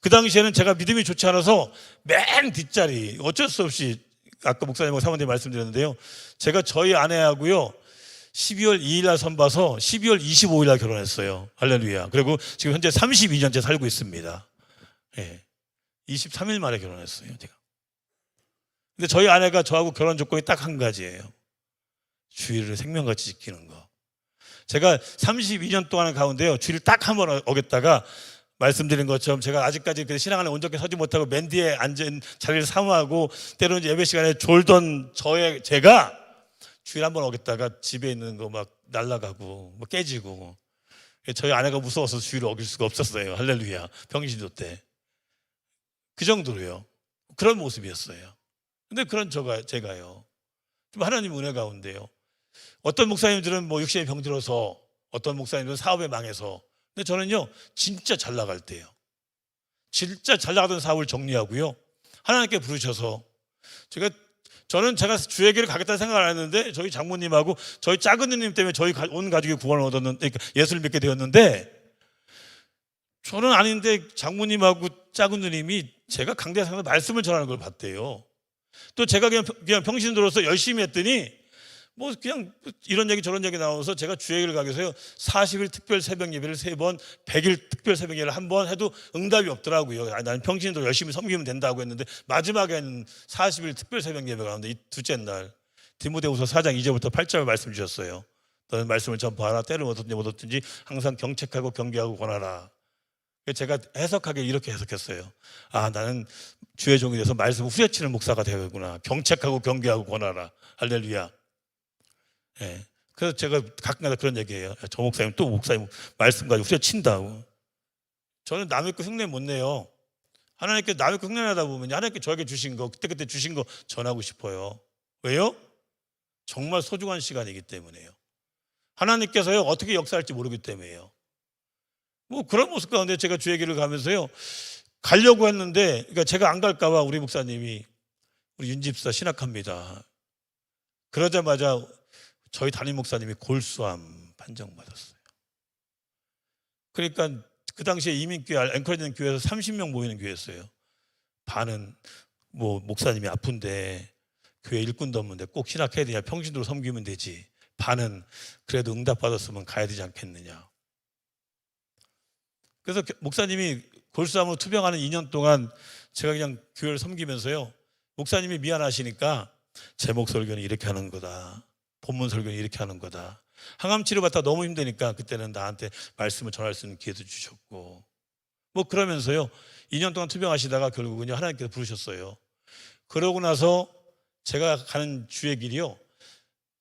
Speaker 1: 그 당시에는 제가 믿음이 좋지 않아서 맨 뒷자리 어쩔 수 없이 아까 목사님하고 사모님 말씀드렸는데요. 제가 저희 아내하고요 12월 2일 날 선봐서 12월 25일 날 결혼했어요. 할렐루야. 그리고 지금 현재 32년째 살고 있습니다. 예. 23일 만에 결혼했어요, 제가. 근데 저희 아내가 저하고 결혼 조건이 딱 한 가지예요. 주일을 생명같이 지키는 거. 제가 32년 동안 가운데요 주일을 딱 한 번 어겼다가 말씀드린 것처럼 제가 아직까지 그 신앙 안에 온전히 서지 못하고 맨 뒤에 앉은 자리를 사모하고 때로는 예배 시간에 졸던 제가 주일 한 번 어겼다가 집에 있는 거 막 날아가고 뭐 깨지고 저희 아내가 무서워서 주일을 어길 수가 없었어요. 할렐루야. 병신도 때. 그 정도로요. 그런 모습이었어요. 근데 그런 제가요 좀 하나님 은혜 가운데요 어떤 목사님들은 뭐 육신에 병들어서 어떤 목사님들은 사업에 망해서 근데 저는요 진짜 잘 나갈 때요 진짜 잘 나가던 사업을 정리하고요 하나님께 부르셔서 제가 저는 제가 주의 길을 가겠다는 생각을 안 했는데 저희 장모님하고 저희 작은 누님 때문에 저희 온 가족이 구원을 얻었는데, 그러니까 예수를 믿게 되었는데, 저는 아닌데 장모님하고 작은 누님이 제가 강대상에서 말씀을 전하는 걸 봤대요. 또 제가 그냥 평신도로서 열심히 했더니 뭐 그냥 이런 얘기 저런 얘기 나와서 제가 주의 길을 가기 위해서요 40일 특별 새벽 예배를 3번, 100일 특별 새벽 예배를 1번 해도 응답이 없더라고요. 나는 평신도로 열심히 섬기면 된다고 했는데, 마지막에는 40일 특별 새벽 예배가 가는데 이 둘째 날 디모데후서 4장 2절부터 8절 말씀 주셨어요. 너는 말씀을 전파하라. 때를 얻었든지 항상 경책하고 경계하고 권하라. 제가 해석하게 이렇게 해석했어요. 아, 나는 주의 종이 돼서 말씀을 후려치는 목사가 되겠구나. 경책하고 경계하고 권하라. 할렐루야. 예. 그래서 제가 가끔가다 그런 얘기해요. 저 목사님 또 목사님 말씀 가지고 후려친다고. 저는 남의 거 흉내 못 내요. 하나님께 남의 거 흉내내다 보면 하나님께 저에게 주신 거 그때 주신 거 전하고 싶어요. 왜요? 정말 소중한 시간이기 때문에요. 하나님께서요 어떻게 역사할지 모르기 때문에요. 뭐 그런 모습 가운데 제가 주의 길을 가면서요 가려고 했는데, 그러니까 제가 안 갈까 봐 우리 목사님이 우리 윤집사 신학합니다. 그러자마자 저희 담임 목사님이 골수암 판정받았어요. 그러니까 그 당시에 이민교회 앵커리는 교회에서 30명 모이는 교회였어요. 반은 뭐 목사님이 아픈데 교회 일꾼도 없는데 꼭 신학해야 되냐, 평신도로 섬기면 되지. 반은 그래도 응답받았으면 가야 되지 않겠느냐. 그래서 목사님이 골수암으로 투병하는 2년 동안 제가 그냥 교회를 섬기면서요 목사님이 미안하시니까 제목 설교는 이렇게 하는 거다, 본문 설교는 이렇게 하는 거다, 항암 치료 받다 너무 힘드니까 그때는 나한테 말씀을 전할 수 있는 기회도 주셨고, 뭐 그러면서요 2년 동안 투병하시다가 결국은요 하나님께서 부르셨어요. 그러고 나서 제가 가는 주의 길이요,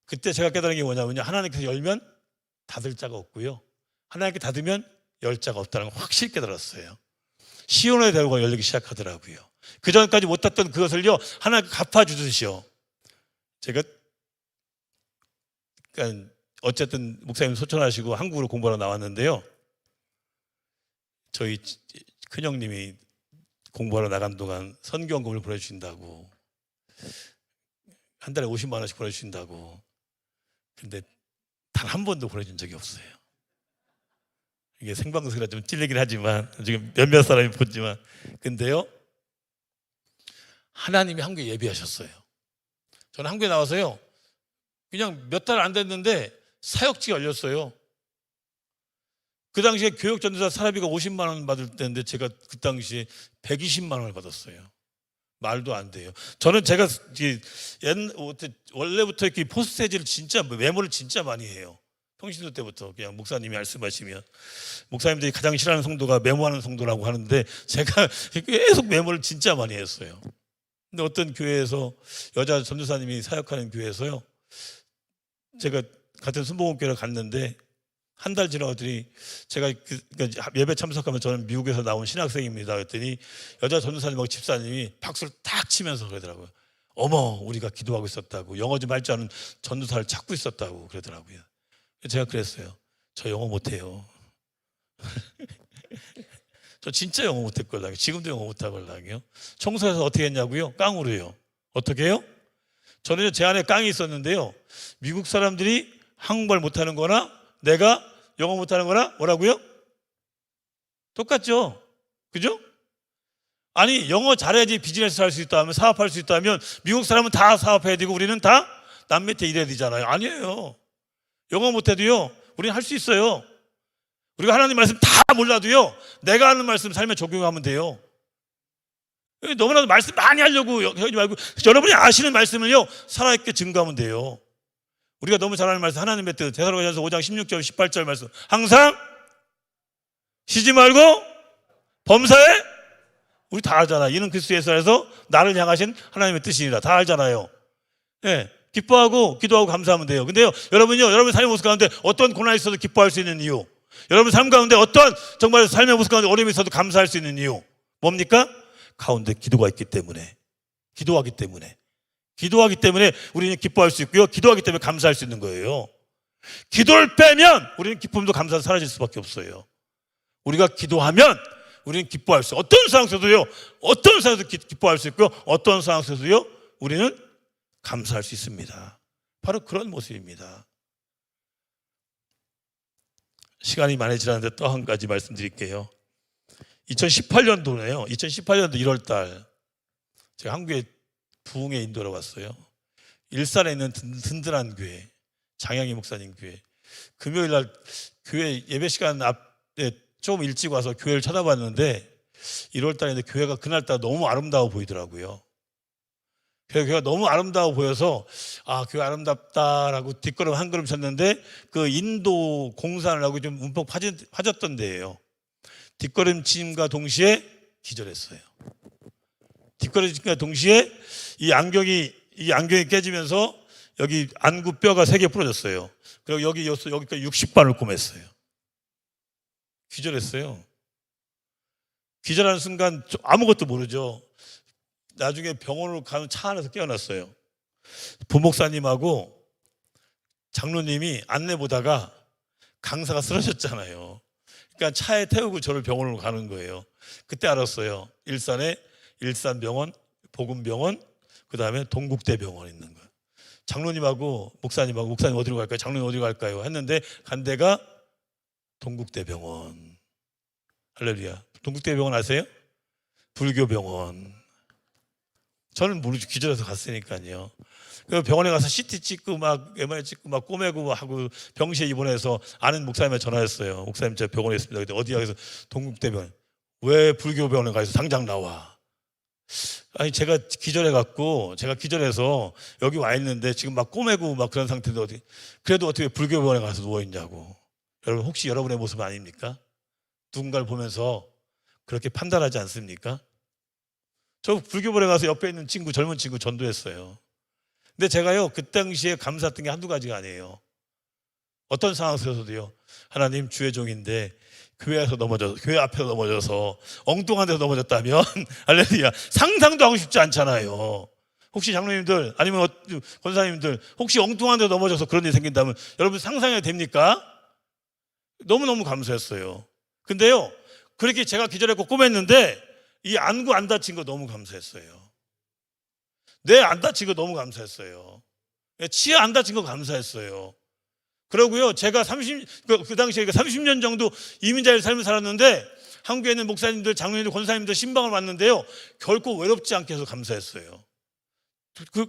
Speaker 1: 그때 제가 깨달은 게 뭐냐면요, 하나님께서 열면 닫을 자가 없고요, 하나님께 닫으면 열 자가 없다는 걸 확실히 깨달았어요. 시온의 대로가 열리기 시작하더라고요. 그 전까지 못했던 그것을요 하나님께 갚아주듯이요. 제가 그러니까 어쨌든 목사님 소천하시고 한국으로 공부하러 나왔는데요, 저희 큰형님이 공부하러 나간 동안 선교원금을 보내주신다고, 한 달에 50만 원씩 보내주신다고. 근데 단 한 번도 보내준 적이 없어요. 이게 생방송이라 좀 찔리긴 하지만 지금 몇몇 사람이 보지만, 근데요 하나님이 한국에 예비하셨어요. 저는 한국에 나와서요 그냥 몇 달 안 됐는데 사역지가 열렸어요. 그 당시에 교육전도사 사례비가 50만 원 받을 때인데 제가 그 당시에 120만 원을 받았어요. 말도 안 돼요. 저는 제가 원래부터 이렇게 포스트세지를 진짜 메모를 진짜 많이 해요. 평신도 때부터 그냥 목사님이 말씀하시면 목사님들이 가장 싫어하는 성도가 메모하는 성도라고 하는데 제가 계속 메모를 진짜 많이 했어요. 근데 어떤 교회에서 여자 전도사님이 사역하는 교회에서요 제가 같은 순복음교회를 갔는데 한 달 지나더니 제가 그러니까 예배 참석하면 저는 미국에서 나온 신학생입니다 그랬더니 여자 전도사님하고 집사님이 박수를 딱 치면서 그러더라고요. 어머, 우리가 기도하고 있었다고, 영어 좀 할 줄 아는 전도사를 찾고 있었다고 그러더라고요. 제가 그랬어요. 저 영어 못해요. 저 진짜 영어 못했걸랑요. 지금도 영어 못하걸랑요. 청소해서 어떻게 했냐고요? 깡으로요. 어떻게 해요? 저는 제 안에 깡이 있었는데요, 미국 사람들이 한국말 못하는 거나 내가 영어 못하는 거나 뭐라고요? 똑같죠? 그죠? 아니, 영어 잘해야지 비즈니스 할 수 있다면, 사업할 수 있다면 미국 사람은 다 사업해야 되고 우리는 다 남 밑에 일해야 되잖아요. 아니에요. 영어 못해도요 우리는 할 수 있어요. 우리가 하나님 말씀 다 몰라도요 내가 하는 말씀 삶에 적용하면 돼요. 너무나도 말씀 많이 하려고 하지 말고 여러분이 아시는 말씀을요 살아있게 증거하면 돼요. 우리가 너무 잘 아는 말씀, 하나님의 뜻, 데살로니가전서 5장 16절 18절 말씀, 항상 쉬지 말고 범사에, 우리 다 알잖아. 이는 그리스도 예수에서 나를 향하신 하나님의 뜻이니라. 다 알잖아요. 예, 기뻐하고 기도하고 감사하면 돼요. 근데요 여러분요 여러분 삶의 모습 가운데 어떤 고난이 있어도 기뻐할 수 있는 이유, 여러분 삶 가운데 어떤 정말 삶의 모습 가운데 어려움이 있어도 감사할 수 있는 이유 뭡니까? 가운데 기도가 있기 때문에, 기도하기 때문에 우리는 기뻐할 수 있고요, 기도하기 때문에 감사할 수 있는 거예요. 기도를 빼면 우리는 기쁨도 감사도 사라질 수밖에 없어요. 우리가 기도하면 우리는 기뻐할 수, 어떤 상황에서도요, 어떤 상황에서도 기뻐할 수 있고요, 어떤 상황에서도요 우리는 감사할 수 있습니다. 바로 그런 모습입니다. 시간이 많이 지났는데 또 한 가지 말씀드릴게요. 2018년도네요. 2018년도 1월 달 제가 한국에 부흥회 인도로 왔어요. 일산에 있는 든든한 교회, 장영희 목사님 교회. 금요일 날 교회 예배 시간 앞에 좀 일찍 와서 교회를 찾아봤는데 1월 달인데 교회가 그날따라 너무 아름다워 보이더라고요. 교회가 너무 아름다워 보여서 교회 아름답다라고 뒷걸음 한 걸음 쳤는데 그 인도 공사를 하고 좀 움푹 파졌던 데예요. 뒷걸음침과 동시에 기절했어요. 뒷걸음침과 동시에 이 안경이 깨지면서 여기 안구 뼈가 3개 부러졌어요. 그리고 여기까지 60반을 꼬맸어요. 기절했어요. 기절하는 순간 아무것도 모르죠. 나중에 병원으로 가는 차 안에서 깨어났어요. 부목사님하고 장로님이 안내 보다가 강사가 쓰러졌잖아요. 그러니까 차에 태우고 저를 병원으로 가는 거예요. 그때 알았어요. 일산에 일산병원, 복음병원, 그 다음에 동국대병원 있는 거예요. 장로님하고 목사님 어디로 갈까요? 장로님 어디로 갈까요? 했는데 간 데가 동국대병원. 할렐루야. 동국대병원 아세요? 불교병원. 저는 모르죠. 기절해서 갔으니까요. 그래서 병원에 가서 CT 찍고 막 MRI 찍고 막 꼬매고 하고 병실에 입원해서 아는 목사님한테 전화했어요. 목사님 제가 병원에 있습니다. 그때 어디야? 그래서 동국대병원. 왜 불교병원에 가서 당장 나와? 아니 제가 기절해서 여기 와 있는데 지금 막 꼬매고 막 그런 상태인데 그래도 어떻게 불교병원에 가서 누워 있냐고. 여러분 혹시 여러분의 모습 아닙니까? 누군가를 보면서 그렇게 판단하지 않습니까? 저 불교병원에 가서 옆에 있는 젊은 친구 전도했어요. 근데 제가요 그 당시에 감사했던 게 한두 가지가 아니에요. 어떤 상황 속에서도요, 하나님 주의 종인데 교회 앞에서 넘어져서 엉뚱한 데서 넘어졌다면 할렐루야, 상상도 하고 싶지 않잖아요. 혹시 장로님들 아니면 권사님들 혹시 엉뚱한 데서 넘어져서 그런 일이 생긴다면 여러분 상상해도 됩니까? 너무너무 감사했어요. 근데요 그렇게 제가 기절했고 꼬맸는데 이 안구 안 다친 거 너무 감사했어요. 뇌 안 다친 거 너무 감사했어요. 치아 안 다친 거 감사했어요. 그러고요 제가 그 당시에 30년 정도 이민자의 삶을 살았는데 한국에 있는 목사님들, 장로님들, 권사님들 신방을 왔는데요 결코 외롭지 않게 해서 감사했어요.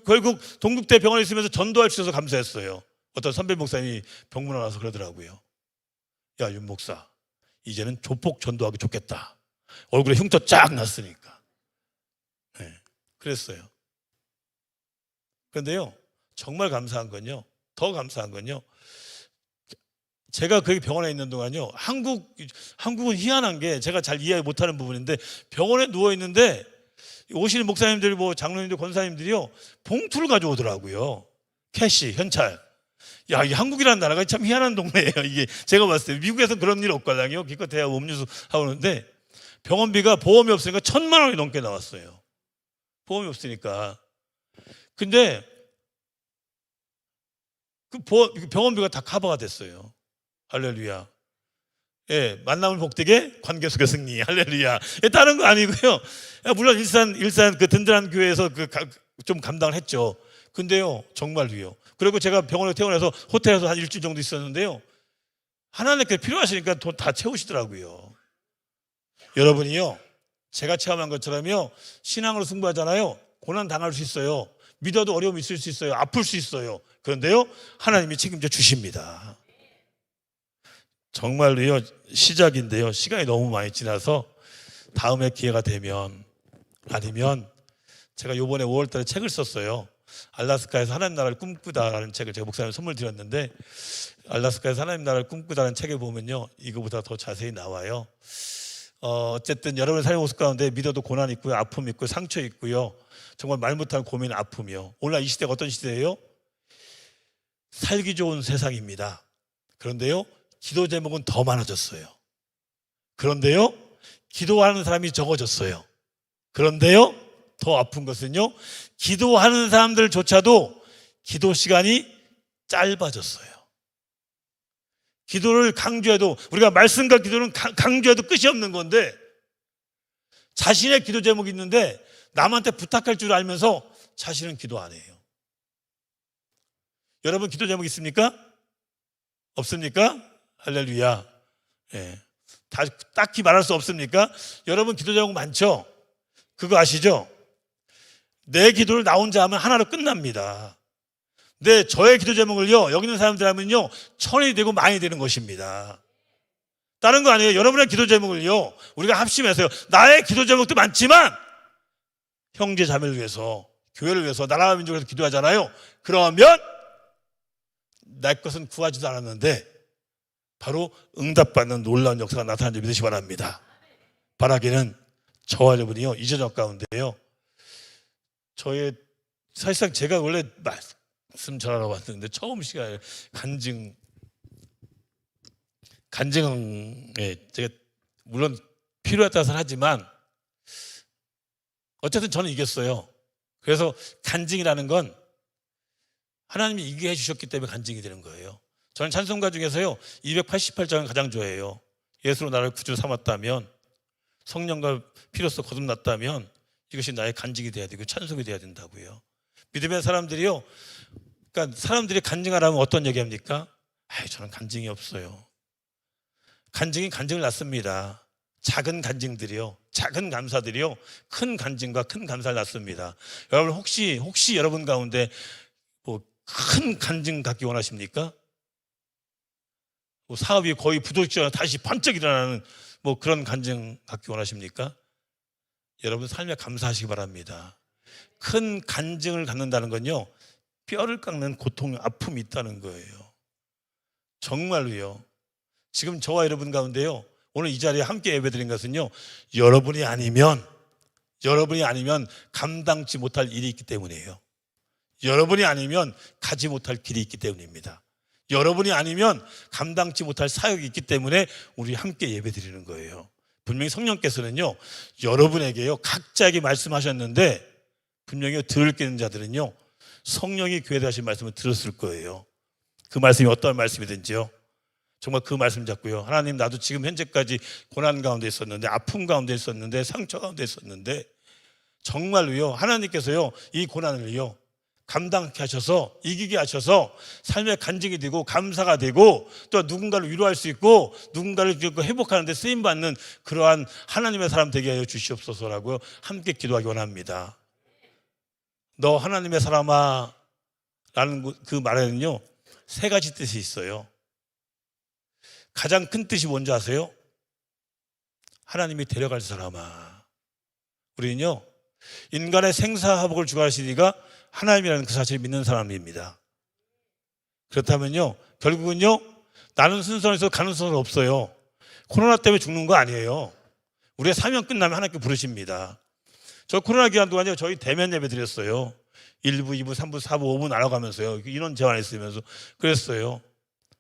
Speaker 1: 결국 동국대 병원에 있으면서 전도할 수 있어서 감사했어요. 어떤 선배 목사님이 병문안 와서 그러더라고요. 야, 윤 목사, 이제는 조폭 전도하기 좋겠다. 얼굴에 흉터 쫙 났으니까. 네, 그랬어요. 그런데요 정말 감사한 건요, 더 감사한 건요, 제가 거기 병원에 있는 동안요 한국은 희한한 게 제가 잘 이해 못하는 부분인데 병원에 누워 있는데 오시는 목사님들, 장로님들, 권사님들이요 봉투를 가져오더라고요. 캐시, 현찰. 야, 이 한국이라는 나라가 참 희한한 동네예요. 이게 제가 봤을 때 미국에서는 그런 일 없거든요. 기껏해야 음료수 하고 오는데 병원비가 보험이 없으니까 1,000만 원이 넘게 나왔어요. 보험이 없으니까. 근데 그 병원비가 다 커버가 됐어요. 할렐루야. 예, 만남을 복되게 관계 속의 승리. 할렐루야. 예, 다른 거 아니고요. 물론 일산 그 든든한 교회에서 좀 감당을 했죠. 근데요, 정말로요. 그리고 제가 병원에 퇴원해서 호텔에서 한 일주일 정도 있었는데요. 하나님께 필요하시니까 돈 다 채우시더라고요. 여러분이요, 제가 체험한 것처럼요, 신앙으로 승부하잖아요. 고난 당할 수 있어요. 믿어도 어려움이 있을 수 있어요. 아플 수 있어요. 그런데요, 하나님이 책임져 주십니다. 정말로요, 시작인데요, 시간이 너무 많이 지나서 다음에 기회가 되면, 아니면 제가 요번에 5월 달에 책을 썼어요. 알라스카에서 하나님 나라를 꿈꾸다라는 책을 제가 목사님 선물 드렸는데, 알라스카에서 하나님 나라를 꿈꾸다라는 책에 보면요 이거보다 더 자세히 나와요. 어쨌든 여러분의 삶의 모습 가운데 믿어도 고난 있고요, 아픔 있고요, 상처 있고요, 정말 말 못하는 고민, 아픔이요. 오늘날 이 시대가 어떤 시대예요? 살기 좋은 세상입니다. 그런데요 기도 제목은 더 많아졌어요. 그런데요 기도하는 사람이 적어졌어요. 그런데요 더 아픈 것은요, 기도하는 사람들조차도 기도 시간이 짧아졌어요. 기도를 강조해도, 우리가 말씀과 기도는 강조해도 끝이 없는 건데, 자신의 기도 제목이 있는데 남한테 부탁할 줄 알면서 자신은 기도 안 해요. 여러분 기도 제목 있습니까? 없습니까? 할렐루야. 예. 다 딱히 말할 수 없습니까? 여러분 기도 제목 많죠? 그거 아시죠? 내 기도를 나 혼자 하면 하나로 끝납니다. 근데 저의 기도 제목을요, 여기 있는 사람들 하면요, 1000이 되고 만이 되는 것입니다. 다른 거 아니에요. 여러분의 기도 제목을요, 우리가 합심해서요, 나의 기도 제목도 많지만 형제 자매를 위해서, 교회를 위해서, 나라와 민족을 위해서 기도하잖아요. 그러면 내 것은 구하지도 않았는데 바로 응답받는 놀라운 역사가 나타나는지 믿으시기 바랍니다. 바라기는 저와 여러분이요, 이 저녁 가운데요, 사실상 제가 원래 말씀 전하러 왔는데 처음 시간에 간증에 제가 물론 필요했다고 하지만 어쨌든 저는 이겼어요. 그래서 간증이라는 건 하나님이 이기게 해주셨기 때문에 간증이 되는 거예요. 저는 찬송가 중에서요 288장을 가장 좋아해요. 예수로 나를 구주 삼았다면, 성령과 피로써 거듭났다면 이것이 나의 간증이 돼야 되고 찬송이 돼야 된다고요. 믿음의 사람들이요, 그러니까 사람들이 간증하라면 어떤 얘기합니까? 저는 간증이 없어요. 간증이 간증을 낳습니다. 작은 간증들이요, 작은 감사들이요, 큰 간증과 큰 감사를 낳습니다. 여러분 혹시 여러분 가운데 뭐 큰 간증 갖기 원하십니까? 뭐 사업이 거의 부도직전에 다시 번쩍 일어나는 뭐 그런 간증 갖기 원하십니까? 여러분 삶에 감사하시기 바랍니다. 큰 간증을 갖는다는 건요, 뼈를 깎는 고통, 아픔이 있다는 거예요. 정말로요. 지금 저와 여러분 가운데요, 오늘 이 자리에 함께 예배드린 것은요, 여러분이 아니면 감당치 못할 일이 있기 때문이에요. 여러분이 아니면 가지 못할 길이 있기 때문입니다. 여러분이 아니면 감당치 못할 사역이 있기 때문에 우리 함께 예배드리는 거예요. 분명히 성령께서는요, 여러분에게요, 각자에게 말씀하셨는데 분명히 들을 게 있는 자들은요, 성령이 교회에 하신 말씀을 들었을 거예요. 그 말씀이 어떤 말씀이든지요, 정말 그 말씀 잡고요, 하나님, 나도 지금 현재까지 고난 가운데 있었는데, 아픔 가운데 있었는데, 상처 가운데 있었는데, 정말로요, 하나님께서요 이 고난을요 감당케 하셔서, 이기게 하셔서 삶의 간증이 되고 감사가 되고 또 누군가를 위로할 수 있고 누군가를 회복하는 데 쓰임받는 그러한 하나님의 사람 되게 하여 주시옵소서라고 함께 기도하기 원합니다. 너 하나님의 사람아 라는 그 말에는요 3가지 뜻이 있어요. 가장 큰 뜻이 뭔지 아세요? 하나님이 데려갈 사람아. 우리는요 인간의 생사화복을 주관하시니가 하나님이라는 그 사실을 믿는 사람입니다. 그렇다면요, 결국은요, 나는 순서에서 가는 순서는 없어요. 코로나 때문에 죽는 거 아니에요. 우리의 사명 끝나면 하나님께 부르십니다. 저 코로나 기간 동안요, 저희 대면 예배 드렸어요. 1부, 2부, 3부, 4부, 5부 나눠가면서요. 인원 제한했으면서 그랬어요.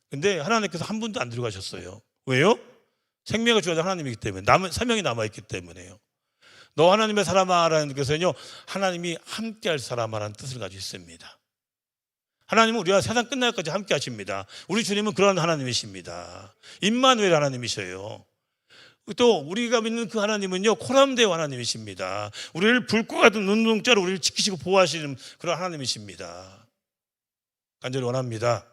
Speaker 1: 근데 하나님께서 한 분도 안 들어가셨어요. 왜요? 생명의 주관자 하나님이기 때문에, 사명이 남아있기 때문에요. 너 하나님의 사람아라는 것은요, 하나님이 함께할 사람아라는 뜻을 가지고 있습니다. 하나님은 우리와 세상 끝날 때까지 함께 하십니다. 우리 주님은 그런 하나님이십니다. 임마누엘 하나님이셔요. 또 우리가 믿는 그 하나님은요 코람데오 하나님이십니다. 우리를 불과 같은 눈동자로 우리를 지키시고 보호하시는 그런 하나님이십니다. 간절히 원합니다.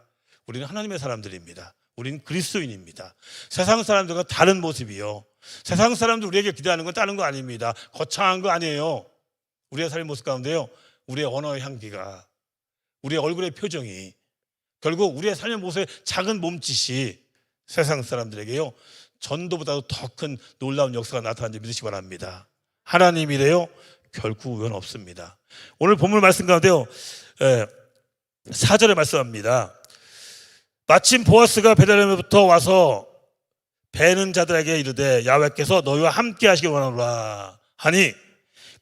Speaker 1: 우리는 하나님의 사람들입니다. 우리는 그리스도인입니다. 세상 사람들과 다른 모습이요, 세상 사람들 우리에게 기대하는 건 다른 거 아닙니다. 거창한 거 아니에요. 우리의 삶의 모습 가운데요, 우리의 언어의 향기가, 우리의 얼굴의 표정이, 결국 우리의 삶의 모습의 작은 몸짓이 세상 사람들에게요 전도보다도 더 큰 놀라운 역사가 나타나는지 믿으시기 바랍니다. 하나님이래요 결코 우연 없습니다. 오늘 본문 말씀 가운데요 4절에 말씀합니다. 마침 보아스가 베들레헴에부터 와서 배는 자들에게 이르되 야훼께서 너희와 함께 하시기 원하노라 하니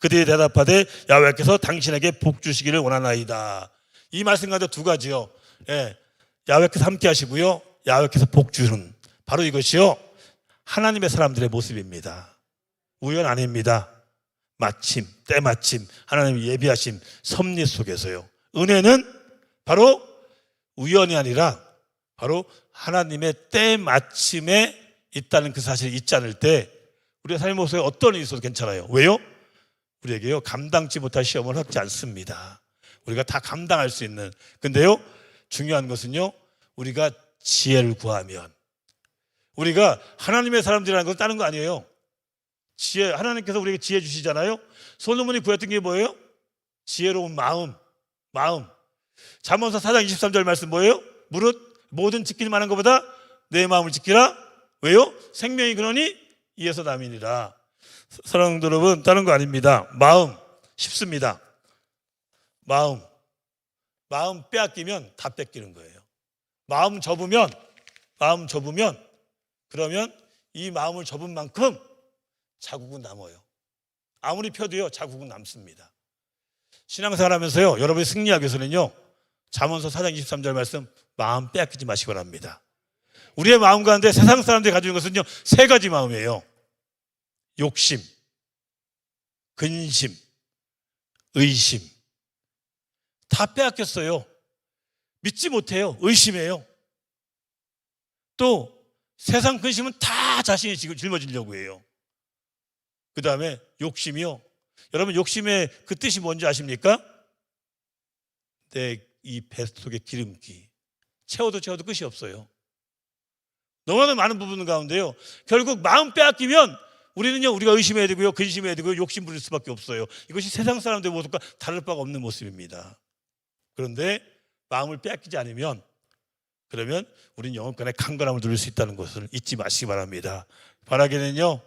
Speaker 1: 그들이 대답하되 야훼께서 당신에게 복 주시기를 원하나이다. 이 말씀 가운데 2가지요. 야훼께서 함께 하시고요, 야훼께서 복 주는, 바로 이것이요 하나님의 사람들의 모습입니다. 우연 아닙니다. 마침, 때마침, 하나님의 예비하심 섭리 속에서요. 은혜는 바로 우연이 아니라 바로 하나님의 때마침에 있다는 그 사실을 잊지 않을 때 우리의 삶의 모습에 어떤 일이 있어도 괜찮아요. 왜요? 우리에게요 감당치 못할 시험을 받지 않습니다. 우리가 다 감당할 수 있는, 근데요 중요한 것은요, 우리가 지혜를 구하면, 우리가 하나님의 사람들이라는 건 다른 거 아니에요. 지혜, 하나님께서 우리에게 지혜 주시잖아요. 솔로몬이 구했던 게 뭐예요? 지혜로운 마음. 잠언서 4장 23절 말씀 뭐예요? 무릇 모든 지킬 만한 것보다 내 마음을 지키라. 왜요? 생명이 그러니 이에서 남이니라. 사랑하는 여러분, 다른 거 아닙니다. 마음 쉽습니다. 마음 빼앗기면 다 뺏기는 거예요. 마음 접으면 그러면 이 마음을 접은 만큼 자국은 남아요. 아무리 펴도요, 자국은 남습니다. 신앙생활 하면서요, 여러분이 승리하기 위해서는요, 잠언서 4장 23절 말씀, 마음 빼앗기지 마시기 바랍니다. 우리의 마음 가운데 세상 사람들이 가지고 있는 것은요, 세 가지 마음이에요. 욕심, 근심, 의심. 다 빼앗겼어요. 믿지 못해요. 의심해요. 또 세상 근심은 다 자신이 짊어지려고 해요. 그 다음에 욕심이요. 여러분, 욕심의 그 뜻이 뭔지 아십니까? 내 이 뱃속의 기름기 채워도 끝이 없어요. 너무나 많은 부분 가운데요, 결국 마음 빼앗기면 우리는요, 우리가 의심해야 되고요, 근심해야 되고요, 욕심 부릴 수밖에 없어요. 이것이 세상 사람들의 모습과 다를 바가 없는 모습입니다. 그런데 마음을 빼앗기지 않으면, 그러면 우리는 영혼권의 강건함을 누릴 수 있다는 것을 잊지 마시기 바랍니다. 바라기는요,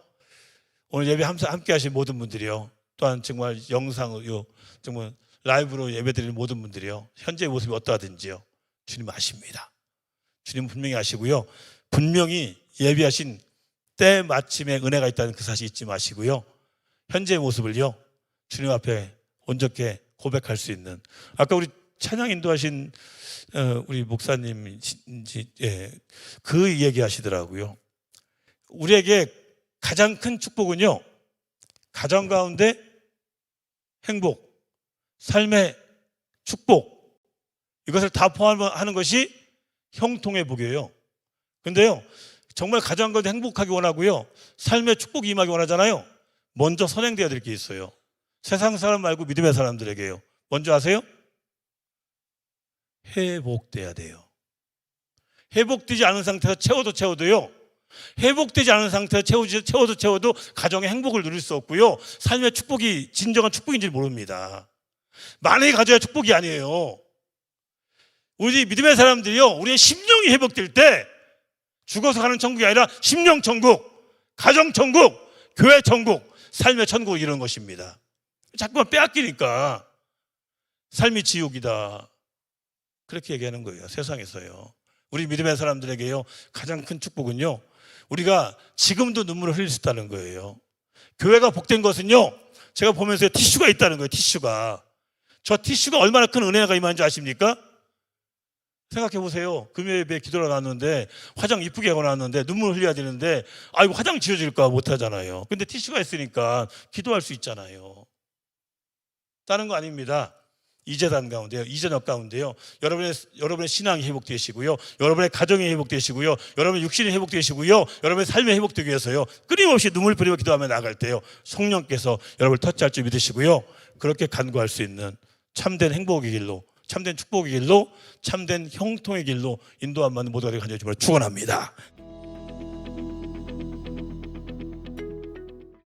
Speaker 1: 오늘 예배 함께 하신 모든 분들이요, 또한 정말 영상으로, 정말 라이브로 예배드리는 모든 분들이요, 현재의 모습이 어떠하든지요, 주님 아십니다. 주님 분명히 아시고요, 분명히 예비하신 때 마침에 은혜가 있다는 그 사실 잊지 마시고요, 현재의 모습을요, 주님 앞에 온전히 고백할 수 있는, 아까 우리 찬양 인도하신 우리 목사님인지, 그 얘기 하시더라고요. 우리에게 가장 큰 축복은요, 가정 가운데 행복, 삶의 축복, 이것을 다 포함하는 것이 형통의 복이에요. 근데요, 정말 가정 가운데 행복하기 원하고요, 삶의 축복이 임하기 원하잖아요. 먼저 선행되어야 될 게 있어요. 세상 사람 말고 믿음의 사람들에게요. 먼저 아세요? 회복돼야 돼요. 회복되지 않은 상태에서 채워도요, 회복되지 않은 상태에서 채워도 가정의 행복을 누릴 수 없고요, 삶의 축복이 진정한 축복인지 모릅니다. 많이 가져야 축복이 아니에요. 우리 믿음의 사람들이요, 우리의 심령이 회복될 때 죽어서 가는 천국이 아니라 심령 천국, 가정 천국, 교회 천국, 삶의 천국, 이런 것입니다. 자꾸만 빼앗기니까 삶이 지옥이다, 그렇게 얘기하는 거예요. 세상에서요, 우리 믿음의 사람들에게요, 가장 큰 축복은요, 우리가 지금도 눈물을 흘릴 수 있다는 거예요. 교회가 복된 것은요, 제가 보면서 티슈가 있다는 거예요. 티슈가. 저 티슈가 얼마나 큰 은혜가 임하는지 아십니까? 생각해 보세요. 금요 예배에 기도를 나왔는데, 화장 이쁘게 하고 나왔는데 눈물 흘려야 되는데, 아이고 화장 지워질까 못 하잖아요. 근데 티슈가 있으니까 기도할 수 있잖아요. 다른 거 아닙니다. 이재단 가운데요, 이전역 가운데요, 여러분의 신앙이 회복되시고요, 여러분의 가정이 회복되시고요, 여러분의 육신이 회복되시고요, 여러분의 삶이 회복되기 위해서요, 끊임없이 눈물 뿌리며 기도하며 나갈 때요, 성령께서 여러분을 터치할 줄 믿으시고요, 그렇게 간구할 수 있는 참된 행복의 길로, 참된 축복의 길로, 참된 형통의 길로 인도한 많은 모두가 되게 간절히 축원합니다.